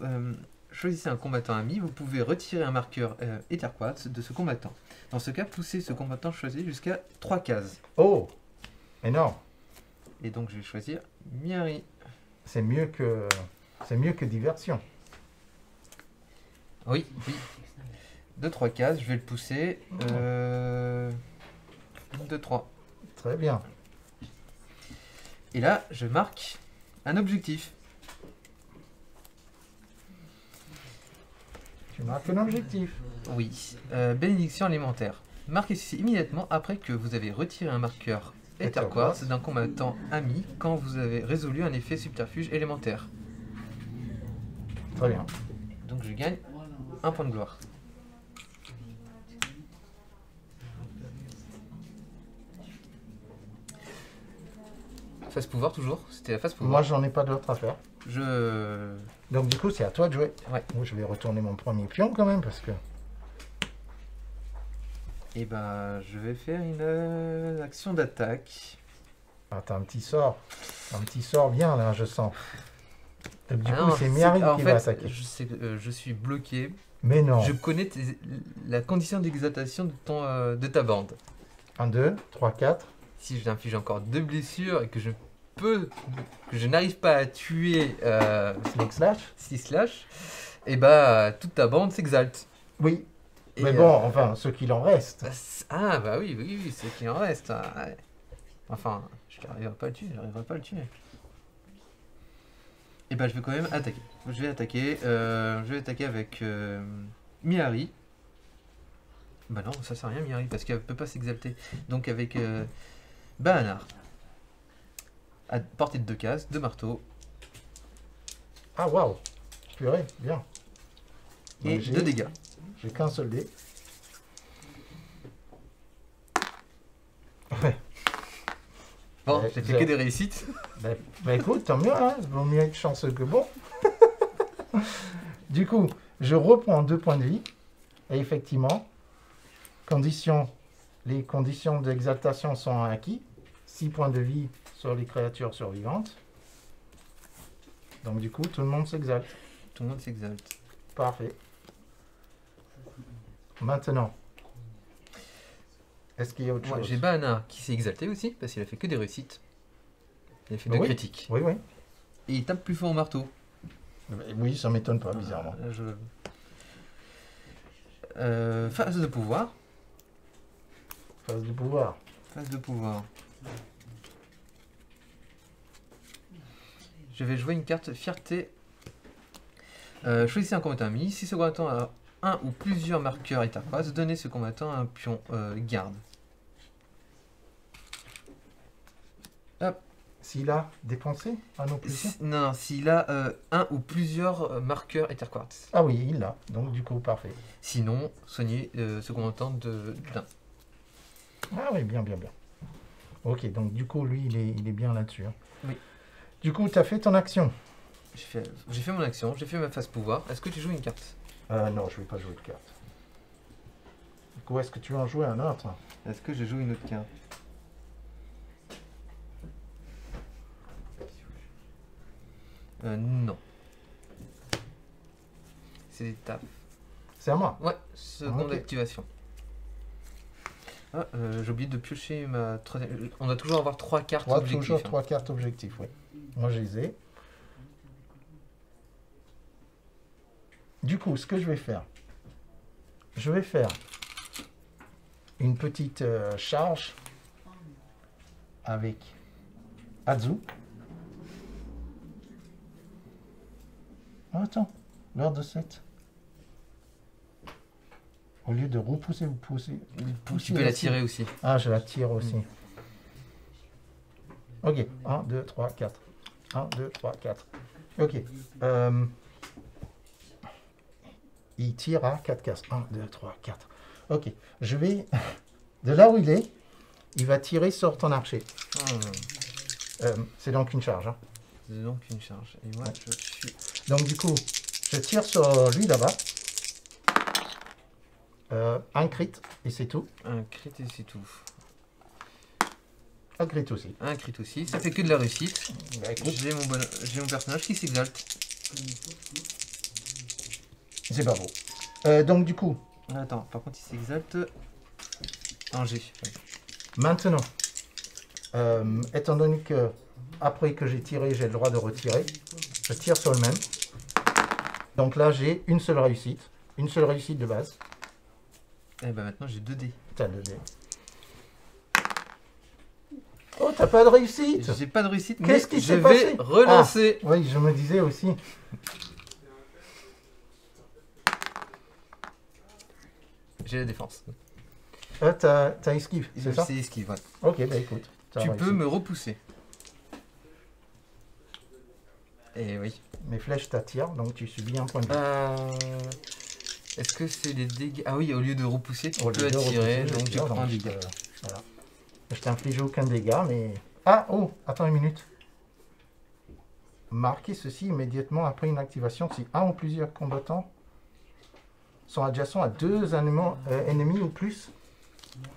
Choisissez un combattant ami. Vous pouvez retirer un marqueur Ether Quartz de ce combattant. Dans ce cas, poussez ce combattant choisi jusqu'à 3 cases. Oh, énorme. Et donc, je vais choisir Miari. C'est mieux que diversion. Oui, oui. De 3 cases, je vais le pousser. 2, 3. Très bien. Et là, je marque un objectif. Tu marques un objectif. Oui. Bénédiction alimentaire. Marquez ceci immédiatement après que vous avez retiré un marqueur Ether Quartz d'un combattant ami quand vous avez résolu un effet subterfuge élémentaire. Très bien. Donc je gagne un point de gloire. Phase pouvoir toujours. C'était la phase pouvoir. Moi, j'en ai pas d'autre à faire. Je... Donc du coup, c'est à toi de jouer. Ouais. Moi, je vais retourner mon premier pion quand même, parce que... Et ben, je vais faire une action d'attaque. Ah, t'as un petit sort. Un petit sort bien, là, je sens. Donc du Ah coup, non, c'est Miari en qui fait, va attaquer. Je sais que je suis bloqué. Mais non. Je connais la condition d'exaltation de ta bande. 1, 2, 3, 4. Si j'inflige encore 2 blessures et que je n'arrive pas à tuer Snake Slash. 6 slash, et bah toute ta bande s'exalte. Oui. Et, Mais bon, enfin, ce qu'il en reste. Ah bah oui, oui, oui, c'est qu'il en reste. Ah, ouais. Enfin, je n'arriverai pas à le tuer, Et bah je vais quand même attaquer. Je vais attaquer avec Miari. Bah non, ça sert à rien Miari, parce qu'elle peut pas s'exalter. Donc avec Bahanar. À portée de 2 cases, 2 marteaux. Ah, waouh. Purée, bien. Et Donc, 2 dégâts. J'ai qu'un seul dé. Ouais. Bon, Ouais, j'ai fait que des réussites. Bah écoute, tant mieux, hein. Vaut mieux être chanceux que bon. Du coup, je reprends 2 points de vie. Et effectivement, les conditions d'exaltation sont acquis. 6 points de vie sur les créatures survivantes. Donc du coup, tout le monde s'exalte. Tout le monde s'exalte. Parfait. Maintenant, est-ce qu'il y a autre chose? J'ai Bahanar qui s'est exalté aussi, parce qu'il a fait que des réussites. Il a fait 2 Oui. critiques. Oui, oui. Et il tape plus fort au marteau. Oui, ça m'étonne pas, bizarrement. Phase de pouvoir. Phase du pouvoir. Phase de pouvoir. Je vais jouer une carte fierté. Choisissez un combattant ami. Si ce combattant a un ou plusieurs marqueurs Ether Quartz, donnez ce combattant un pion garde. Hop. S'il a dépensé un ou plusieurs? Non, s'il a un ou plusieurs marqueurs Ether Quartz. Ah oui, il l'a. Donc du coup, parfait. Sinon, soignez ce combattant d'un. Ah oui, bien, bien, bien. Ok, donc du coup, lui, il est bien là-dessus. Hein. Oui. Du coup, tu as fait ton action. J'ai fait mon action, j'ai fait ma phase pouvoir. Est-ce que tu joues une carte? Non, je vais pas jouer de carte. Du coup, est-ce que tu veux en jouer un autre? Est-ce que je joue une autre carte? Non. C'est taf. C'est à moi. Ouais, seconde Ok. activation. Ah, j'ai oublié de piocher ma troisième. On doit toujours avoir 3 cartes objectifs. Toujours hein. 3 cartes objectifs, oui. Moi, je les ai. Du coup, ce que je vais faire une petite charge avec Azu. Oh, attends, l'heure de 7. Au lieu de repousser, vous poussez. Tu peux la tirer aussi. Ah, je la tire aussi. Ok, 1, 2, 3, 4. 1, 2, 3, 4. Ok. Il tire à 4 cases. 1, 2, 3, 4. Ok, je vais... De là où il va tirer sur ton archer. C'est donc une charge. Hein. C'est donc une charge. Et moi, je suis... Donc du coup, je tire sur lui là-bas. Un crit, et c'est tout. Un crit et c'est tout. Un crit aussi. Un crit aussi. Ça fait que de la réussite. Bah, écoute, J'ai mon personnage qui s'exalte. c'est pas beau. Donc du coup, Attends, par contre, il s'exalte en G. maintenant, étant donné que après que j'ai tiré, j'ai le droit de retirer, je tire sur le même. Donc là, j'ai une seule réussite de base. Et ben maintenant, j'ai 2 dés. T'as 2 dés. Oh, t'as pas de réussite. J'ai pas de réussite, mais Qu'est-ce qui je s'est vais passé? relancer. Oui, je me disais aussi. J'ai la défense. T'as esquive, c'est ça? C'est esquive, ouais. Ok, bah écoute. t'as Tu réussi. peux me repousser. Et oui. Mes flèches t'attirent, donc tu subis un point de vie. Est-ce que c'est les dégâts? Ah oui, au lieu de repousser, tu Au lieu peux de attirer, repousser, je donc je tire, prends un donc, dégât. voilà. Je t'inflige aucun dégât, mais... Ah, oh, attends une minute. Marquez ceci immédiatement après une activation si un ou plusieurs combattants sont adjacents à 2 ennemis ou plus.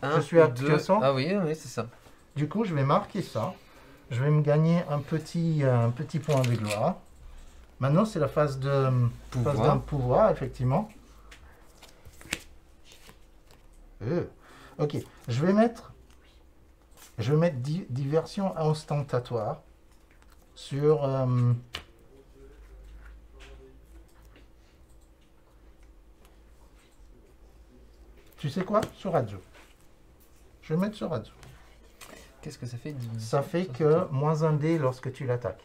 Un, Je suis à deux. 200. Ah oui, oui, c'est ça. Du coup, je vais marquer ça. Je vais me gagner un petit point de gloire. Maintenant, c'est la phase d'un pouvoir, effectivement. Ok, je vais mettre diversion ostentatoire sur... tu sais quoi? Sur Adjo. Je vais mettre sur Adjo. Qu'est-ce que ça fait? Ça fait que moins un dé lorsque tu l'attaques.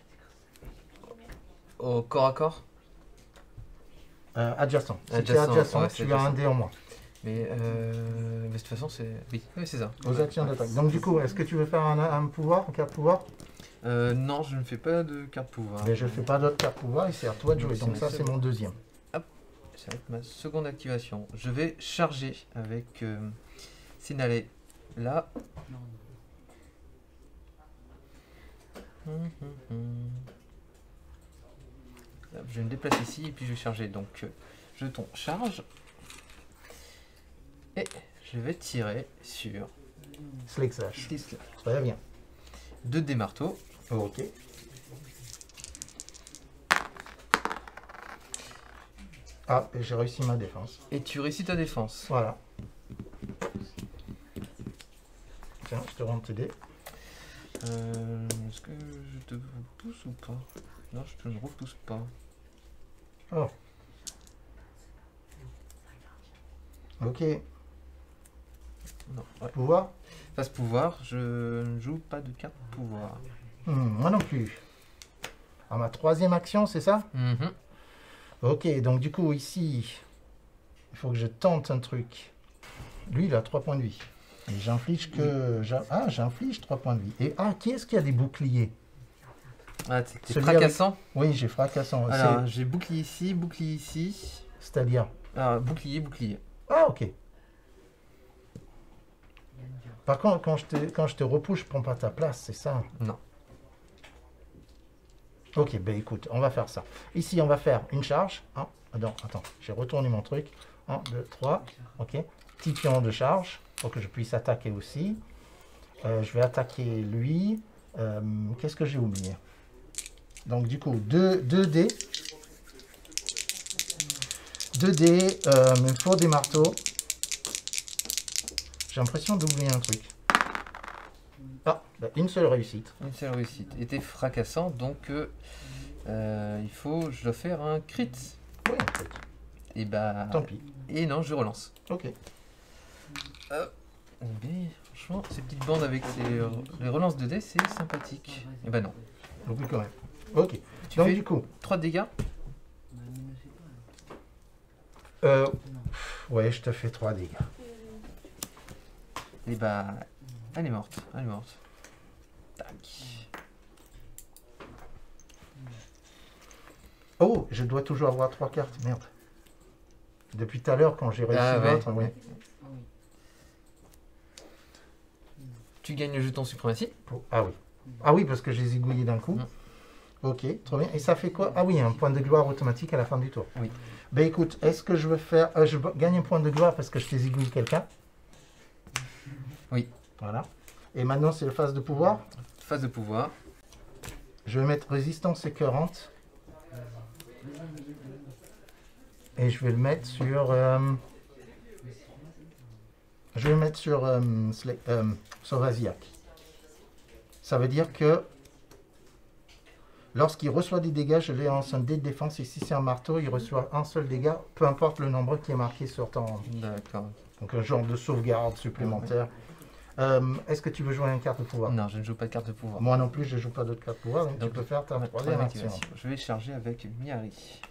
Au corps à corps? Adjacent. Si tu es Adjacent, adjacent, ouais, tu c'est as adjacent. un dé en moins. Mais de toute façon, c'est... Oui, c'est ça. Aux actions d'attaque. Donc du coup, est-ce que tu veux faire un pouvoir, un carte pouvoir? Non, je ne fais pas de carte pouvoir. Mais je ne fais pas d'autres cartes pouvoir et c'est à toi de jouer. Donc, Donc c'est ça, ma c'est seule. mon deuxième. Ça va être ma seconde activation. Je vais charger avec Sinale. Là. Hop, je vais me déplacer ici et puis je vais charger. Donc, jeton charge. Et je vais tirer sur Slick Slash. Slick. Très bien. 2 dés marteaux. Ok. Ah, j'ai réussi ma défense. Et tu réussis ta défense. Voilà. Tiens, je te rends tes dés. Est-ce que je te repousse ou pas? Non, je te repousse pas. Oh. Ok. Non, ouais. Pouvoir? Face pouvoir, je ne joue pas de carte pouvoir. Moi non plus. À ma troisième action, c'est ça? Ok, donc du coup, ici, il faut que je tente un truc. Lui, il a 3 points de vie. Et j'inflige que... j'inflige 3 points de vie. Et qui est-ce qui a des boucliers? Ah, t'es Celui fracassant. Oui, j'ai fracassant. Alors, j'ai bouclier ici. C'est-à-dire... Alors, bouclier. Ah, ok. Par contre, quand je te repousse, je prends pas ta place, c'est ça? Non. Ok, ben écoute, on va faire ça. Ici, on va faire une charge. Attends, j'ai retourné mon truc. 1, 2, 3. Ok. Petit pion de charge pour que je puisse attaquer aussi. Je vais attaquer lui. Qu'est-ce que j'ai oublié? Donc, du coup, 2 dés. 2 dés. Il me faut des marteaux. J'ai l'impression d'oublier un truc. Ah, ben, une seule réussite. Une seule réussite. Et t'es fracassant, donc je dois faire un crit. Oui, en fait. Et bah. Tant pis. Et non, je relance. Ok. Mais franchement, ces petites bandes avec les relances de dés, c'est sympathique. Et bah non. Oui, quand même. Ok. Tu Donc, fais du coup... 3 dégâts. Ouais, je te fais 3 dégâts. Et bah. Elle est morte. Tac. Oh, je dois toujours avoir 3 cartes, merde. Depuis tout à l'heure, quand j'ai réussi Ah, ouais. l'autre, oui. Tu gagnes le jeton suprématie. Ah oui. Ah oui, parce que je les ai zigouillés d'un coup. Mm. Ok, très bien. Et ça fait quoi? Ah oui, un point de gloire automatique à la fin du tour. Oui. Ben écoute, est-ce que je veux faire... je gagne un point de gloire parce que je t'ai zigouillé quelqu'un? Oui. Voilà. Et maintenant, c'est la phase de pouvoir. Phase de pouvoir. Je vais mettre résistance écœurante. Et je vais le mettre sur... je vais le mettre sur Sauvasiac. Ça veut dire que lorsqu'il reçoit des dégâts, je lance un dé de défense. Et si c'est un marteau, il reçoit un seul dégât, peu importe le nombre qui est marqué sur ton... D'accord. Donc un genre de sauvegarde supplémentaire. Est-ce que tu veux jouer une carte de pouvoir? Non, je ne joue pas de carte de pouvoir. Moi non plus, je ne joue pas d'autres cartes de pouvoir. Donc tu peux faire ta Ma troisième action. Je vais charger avec Miari.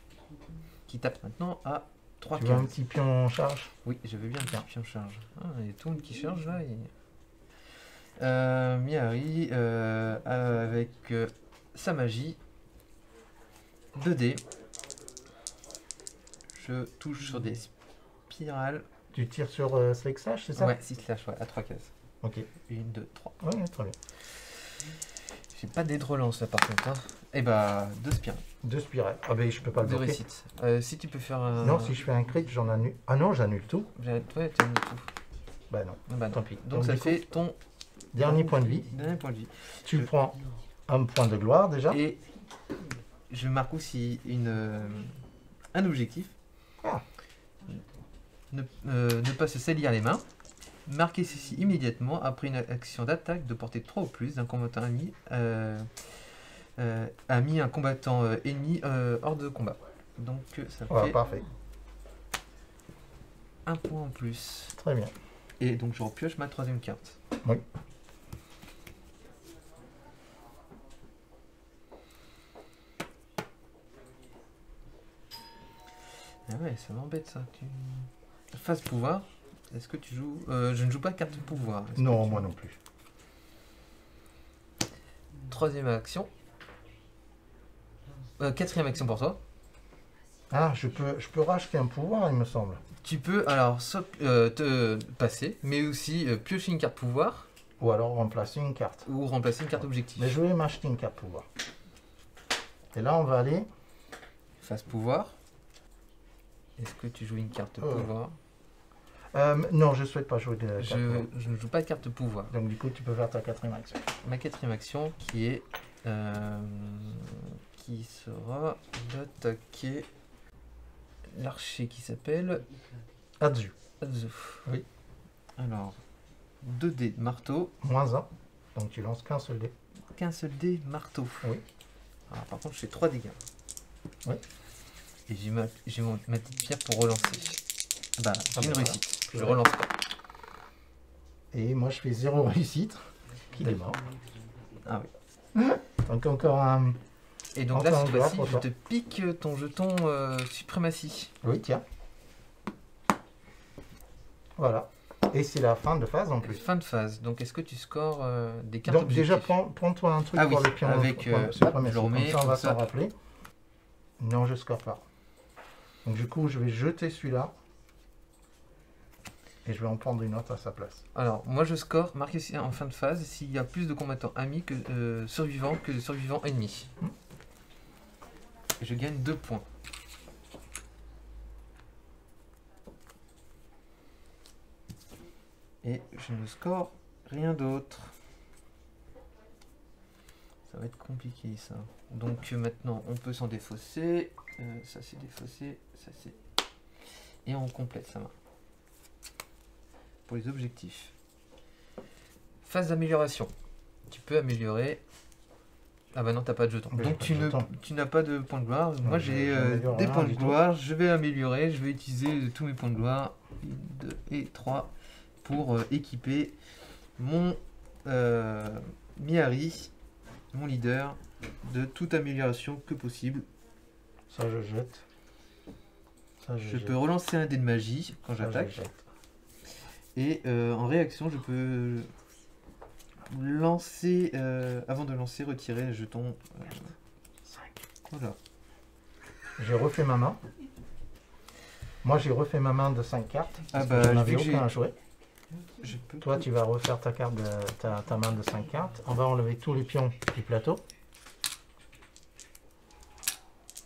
Qui tape maintenant à 3 Tu veux un petit pion en charge? Oui, je veux bien un petit pion charge. Ah, il y a tout le monde qui charge là. Miari avec sa magie. 2D. Je touche sur des spirales. Tu tires sur Slake Slash, c'est ça? Ouais, 6 slash, ouais, à 3 cases. Ok. 1, 2, 3. Oui, très bien. J'ai pas d'aide relance là par contre. Hein. Et bah, 2 spirales. 2 spirales. Ah ben je peux pas le 2 bloquer. réussites. Si tu peux faire un. Non, si je fais un crit, j'en annule. Ah non, j'annule tout. Ouais, tu as mis tout. Bah non. Ah bah non. Tant pis. Donc ça du fait coup, ton dernier point de vie. dernier point de vie. Tu prends un point de gloire déjà. Et je marque aussi un objectif. Ah. Ne pas se salir les mains. Marquez ceci immédiatement après une action d'attaque de portée 3 ou plus d'un combattant ennemi a mis un combattant ennemi hors de combat. Donc ça Voilà, fait parfait. un point en plus. Très bien. Et donc je repioche ma troisième carte. Oui. Ah ouais, ça m'embête ça. Phase pouvoir. Est-ce que tu joues je ne joue pas de carte de pouvoir. Est-ce Non, que tu- moi non plus. Troisième action. Quatrième action pour toi. Ah, je peux racheter un pouvoir, il me semble. Tu peux alors te passer, mais aussi piocher une carte pouvoir Ou alors remplacer une carte. ou remplacer une carte objectif. Mais je vais m'acheter une carte pouvoir. Et là, on va aller... Phase pouvoir. Est-ce que tu joues une carte pouvoir? non, je souhaite pas jouer de carte je, pouvoir. je ne joue pas de carte pouvoir. Donc du coup, tu peux faire ta quatrième action. Ma quatrième action qui sera d'attaquer l'archer qui s'appelle Adzu. Azu. Oui. Alors, 2 dés de marteau, Moins 1. Donc tu lances qu'un seul dé. qu'un seul dé marteau. Oui. Alors, par contre, je fais 3 dégâts. Oui. Et j'ai ma petite pierre pour relancer. Bah, j'ai une voilà. réussite. Je Ouais. relance pas. Et moi, je fais 0 réussite. Qu'il est mort. Ah oui. Donc encore un... Et donc Encore là, un cette doigt fois-ci, pour je toi. te pique ton jeton suprématie. Oui, tiens. Voilà. Et c'est la fin de phase en plus. Fin de phase. Donc, est-ce que tu scores des cartes Donc déjà, objectifs? prends-toi un truc Ah pour oui, le pion. avec, suprématie. je le remets, Comme ça, on va comme ça. s'en rappeler. Non, je score pas. Donc du coup, je vais jeter celui-là. Et je vais en prendre une autre à sa place. Alors, moi je score, marqué ici en fin de phase, s'il y a plus de combattants amis que survivants que de survivants ennemis. Et je gagne 2 points. Et je ne score rien d'autre. Ça va être compliqué ça. Donc maintenant on peut s'en défausser. Ça c'est défaussé, ça c'est... Et on complète ça. Pour les objectifs. Phase d'amélioration. Tu peux améliorer. Ah bah non, t'as pas de jeton. Mais j'ai Donc pas de jeton. tu n'as pas de points de gloire. Moi j'ai j'améliore des rien points de du tout. gloire. Je vais améliorer. Je vais utiliser tous mes points de gloire. 1, 2 et 3 pour équiper mon Miari, mon leader, de toute amélioration que possible. Ça, je jette. Ça, Je jette. peux relancer un dé de magie quand Ça, je j'attaque. jette. Et en réaction, je peux lancer, avant de lancer, retirer le jeton. Voilà. J'ai refait ma main. Moi, j'ai refait ma main de 5 cartes. Ah Parce bah, que j'en vu avais que j'ai- aucun à jouer. Je peux Toi, tout- tu vas refaire ta carte ta main de 5 cartes. On va enlever tous les pions du plateau.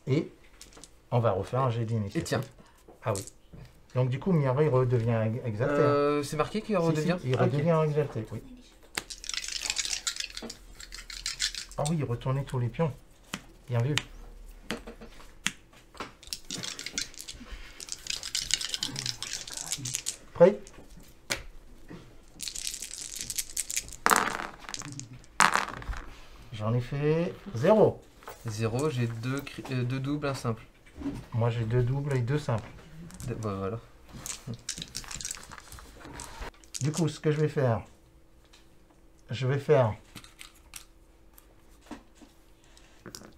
Et on va refaire un jet d'initiative. Et tiens. Ah oui. Donc du coup, Miara, il redevient exalté. C'est marqué qu'il Si, redevient si, il Ah, ok. redevient exalté, oui. Ah oui, il retournait tous les pions. Bien vu. Prêt? J'en ai fait 0. 0, j'ai deux doubles, un simple. Moi, j'ai 2 doubles et 2 simples. Bah, voilà. Du coup, ce que je vais faire,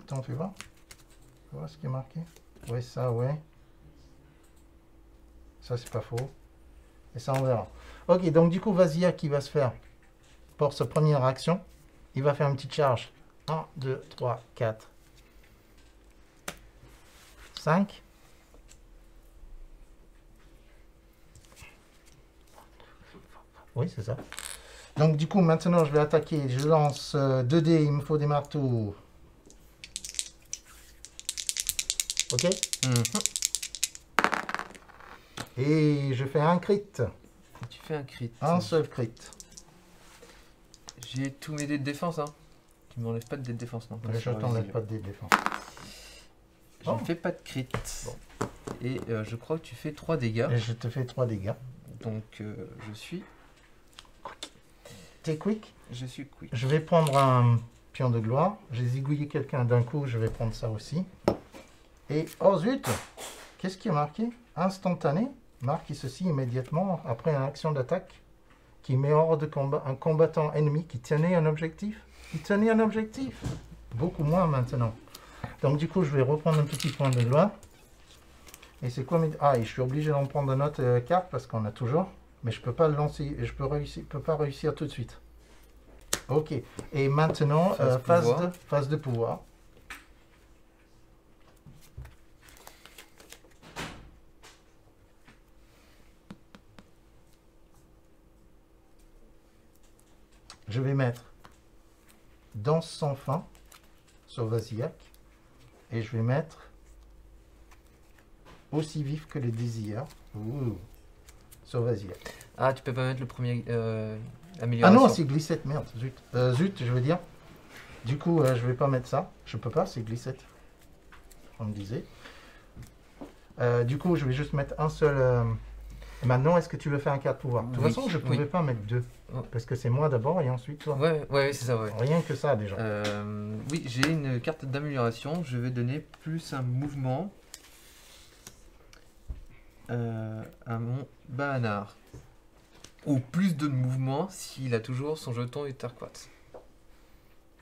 Attends, fais voir. Tu vois ce qui est marqué? Oui, ça, ouais. Ça, c'est pas faux. Et ça, on verra. Ok, donc du coup, Vasia qui va se faire pour sa première action. Il va faire une petite charge. 1, 2, 3, 4, 5. Oui, c'est ça. Donc du coup, maintenant, je vais attaquer. Je lance 2 dés. Il me faut des marteaux. Ok? Et je fais un crit. Tu fais un crit. Un seul crit. J'ai tous mes dés de défense, hein. Tu m'enlèves pas de dés de défense, non? Mais je t'enlève pas de dés de défense. Je ne fais pas de crit. Bon. Et je crois que tu fais 3 dégâts. Et je te fais 3 dégâts. Donc je suis T'es quick? Je suis quick. Je vais prendre un pion de gloire. J'ai zigouillé quelqu'un d'un coup, je vais prendre ça aussi. Et oh zut! Qu'est-ce qui est marqué? Instantané. Marque ceci immédiatement après une action d'attaque qui met hors de combat un combattant ennemi qui tenait un objectif. Il tenait un objectif. Beaucoup moins maintenant. Donc du coup, je vais reprendre un petit point de gloire. Et c'est quoi mes... Ah, et je suis obligé d'en prendre une autre carte parce qu'on a toujours. Mais je peux pas le lancer. Je peux pas réussir tout de suite. Ok. Et maintenant, phase de pouvoir. Je vais mettre Danse sans fin sur Vasilak. Et je vais mettre Aussi vif que les désirs. Ouh. Sur Vasilak. Ah, tu peux pas mettre le premier Ah amélioration. non, c'est glissette, merde, zut. Zut, je veux dire. Du coup, je vais pas mettre ça. Je peux pas, c'est glissette. On me disait. Du coup, je vais juste mettre un seul... Maintenant, est-ce que tu veux faire un carte pouvoir? De toute façon, je pouvais pas mettre 2. Parce que c'est moi d'abord et ensuite toi. Ouais, c'est ça, ouais. Rien que ça, déjà. Oui, j'ai une carte d'amélioration. Je vais donner plus un mouvement à mon Bahanar. Ou plus de mouvement s'il a toujours son jeton Utterquartz.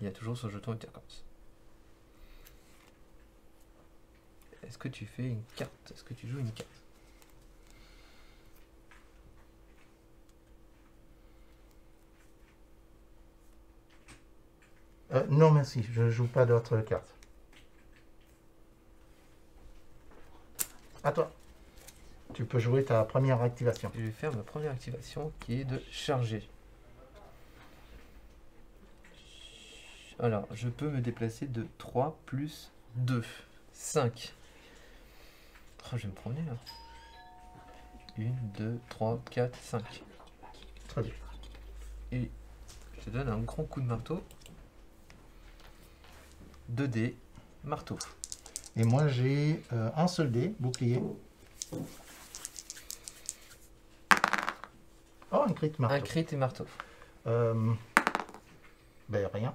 Il a toujours son jeton Utterquartz. Est-ce que tu fais une carte? Est-ce que tu joues une carte? Non, merci, je joue pas d'autres cartes. À toi. Tu peux jouer ta première activation. Je vais faire ma première activation qui est de charger. Alors, je peux me déplacer de 3 plus 2. 5. Oh, je vais me promener là. 1, 2, 3, 4, 5. Très bien. Et je te donne un grand coup de marteau. 2 dés, marteau. Et moi, j'ai un seul dé, bouclier. Oh, un crit marteau. Un crit et marteau. Ben, rien.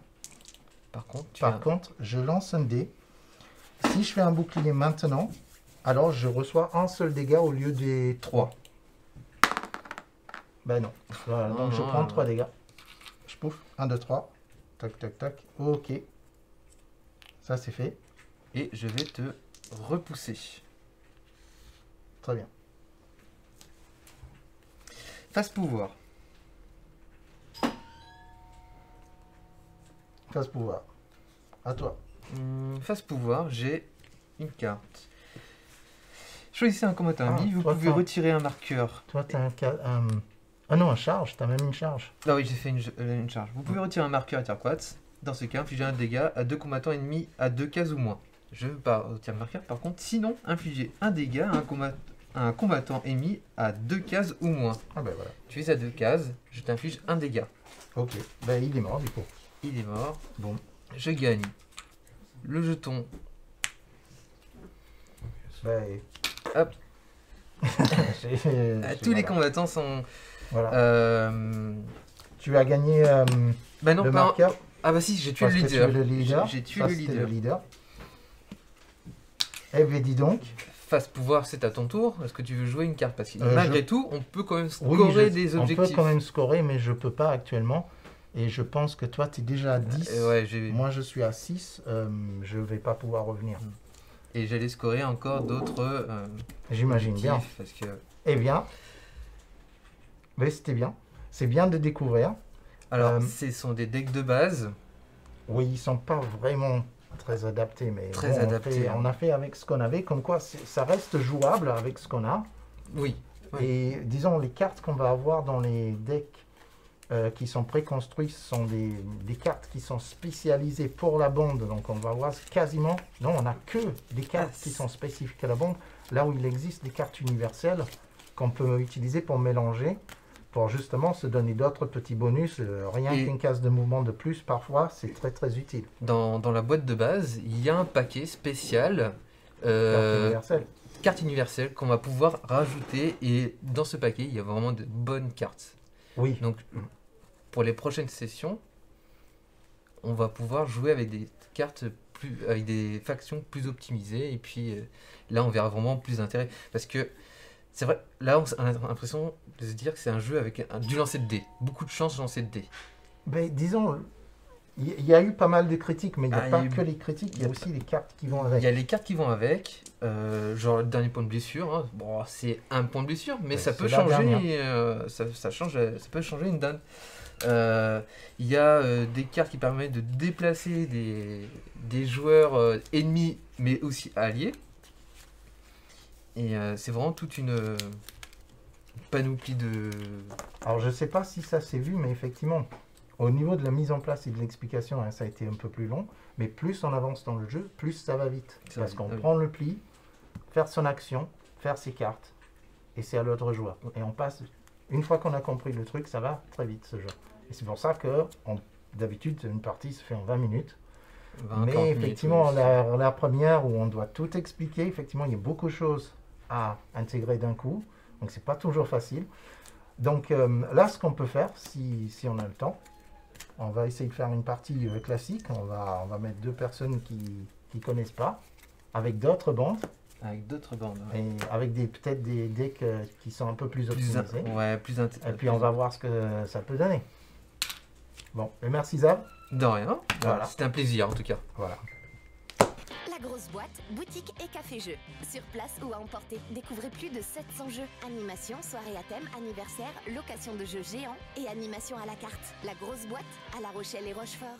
Par contre, Par contre, je lance un dé. Si je fais un bouclier maintenant, alors je reçois un seul dégât au lieu des 3. Ben non. Voilà, donc je prends 3 dégâts. Je pouffe. 1, 2, 3. Tac, tac, tac. Ok. Ça, c'est fait. Et je vais te repousser. Très bien. Phase pouvoir. Phase pouvoir. À toi. Phase pouvoir, j'ai une carte. Choisissez un combattant Ah, ami, vous toi, pouvez t'as- retirer un marqueur. Toi, t'as Ah non, un charge, t'as même une charge. Ah oui, j'ai fait une charge. Vous pouvez retirer un marqueur Aetherquatz. Dans ce cas, infliger un dégât à 2 combattants ennemis à 2 cases ou moins. Je ne veux pas retirer le marqueur. Par contre, sinon, infliger un dégât à un combattant ennemi à 2 cases ou moins. Ah ben voilà. Tu es à 2 cases, je t'inflige un dégât. Ok. Ben il est mort du coup. Il est mort. Bon. Je gagne le jeton. Ben... Hop. Tous les voilà. combattants sont... Voilà. Tu as gagné Bah non, le pas un- marqueur. Ah bah si, j'ai tué Parce le que leader. tu es le leader. J'ai tué Ça, le c'était leader. Eh bien, dis donc. Face pouvoir, c'est à ton tour. Est-ce que tu veux jouer une carte? Parce que Je- malgré tout, on peut quand même Oui, scorer des on objectifs. peut quand même scorer, mais je peux pas actuellement. Et je pense que toi, tu es déjà à 10. Ouais, j'ai... Moi, je suis à 6. Je vais pas pouvoir revenir. Et j'allais scorer encore d'autres J'imagine bien. objectifs, parce que... Eh bien, mais c'était bien. C'est bien de découvrir. Alors, ce sont des decks de base. Oui, ils sont pas vraiment très adaptés, mais Très bon, adaptés, on a fait avec ce qu'on avait. Comme quoi, ça reste jouable avec ce qu'on a. Oui. Ouais. Et disons, les cartes qu'on va avoir dans les decks qui sont préconstruits sont des cartes qui sont spécialisées pour la bande. Donc, on va voir quasiment... Non, on n'a que des cartes qui sont spécifiques à la bande. Là où il existe des cartes universelles qu'on peut utiliser pour mélanger, pour justement se donner d'autres petits bonus. Rien Et- qu'une case de mouvement de plus, parfois, c'est très très utile. Dans la boîte de base, il y a un paquet spécial Carte universelle. carte universelle qu'on va pouvoir rajouter. Et dans ce paquet, il y a vraiment de bonnes cartes. Oui. Donc, pour les prochaines sessions, on va pouvoir jouer avec des cartes avec des factions plus optimisées. Et puis là, on verra vraiment plus d'intérêt. Parce que c'est vrai, là, on a l'impression de se dire que c'est un jeu avec du lancer de dés. Beaucoup de chance de lancer de dés. Ben, disons, il y a eu pas mal de critiques, mais il n'y a Ah, pas il y a eu- que les critiques, il y a aussi les cartes qui vont Il avec. y a les cartes qui vont avec, genre le dernier point de blessure. Hein. Bon, c'est un point de blessure, mais Ouais, ça peut c'est la changer. dernière. Ça peut changer une donne. Il y a des cartes qui permettent de déplacer des joueurs ennemis, mais aussi alliés. Et c'est vraiment toute une panoplie de... Alors, je ne sais pas si ça s'est vu, mais effectivement, au niveau de la mise en place et de l'explication, hein, ça a été un peu plus long, mais plus on avance dans le jeu, plus ça va vite. Ça va Parce vite, qu'on ah oui. prend le pli, faire son action, faire ses cartes, et c'est à l'autre joueur. Et on passe, une fois qu'on a compris le truc, ça va très vite ce jeu. Et c'est pour ça que, d'habitude, une partie se fait en 20 minutes. 20, 40 Mais minutes, effectivement, oui. la première où on doit tout expliquer, effectivement, il y a beaucoup de choses à intégrer d'un coup. Donc, c'est pas toujours facile. Donc, là, ce qu'on peut faire, si on a le temps, on va essayer de faire une partie classique. On va mettre 2 personnes qui connaissent pas, avec d'autres bandes, Avec d'autres bandes. Ouais. et avec peut-être des decks qui sont un peu plus Plus, optimisés. ouais, plus Et puis, on va voir ce que ça peut donner. Bon, et merci Zab. De rien. Voilà. C'était un plaisir en tout cas. Voilà. La grosse boîte, boutique et café-jeu. Sur place ou à emporter. Découvrez plus de 700 jeux. Animation, soirée à thème, anniversaire, location de jeux géants et animation à la carte. La grosse boîte à La Rochelle et Rochefort.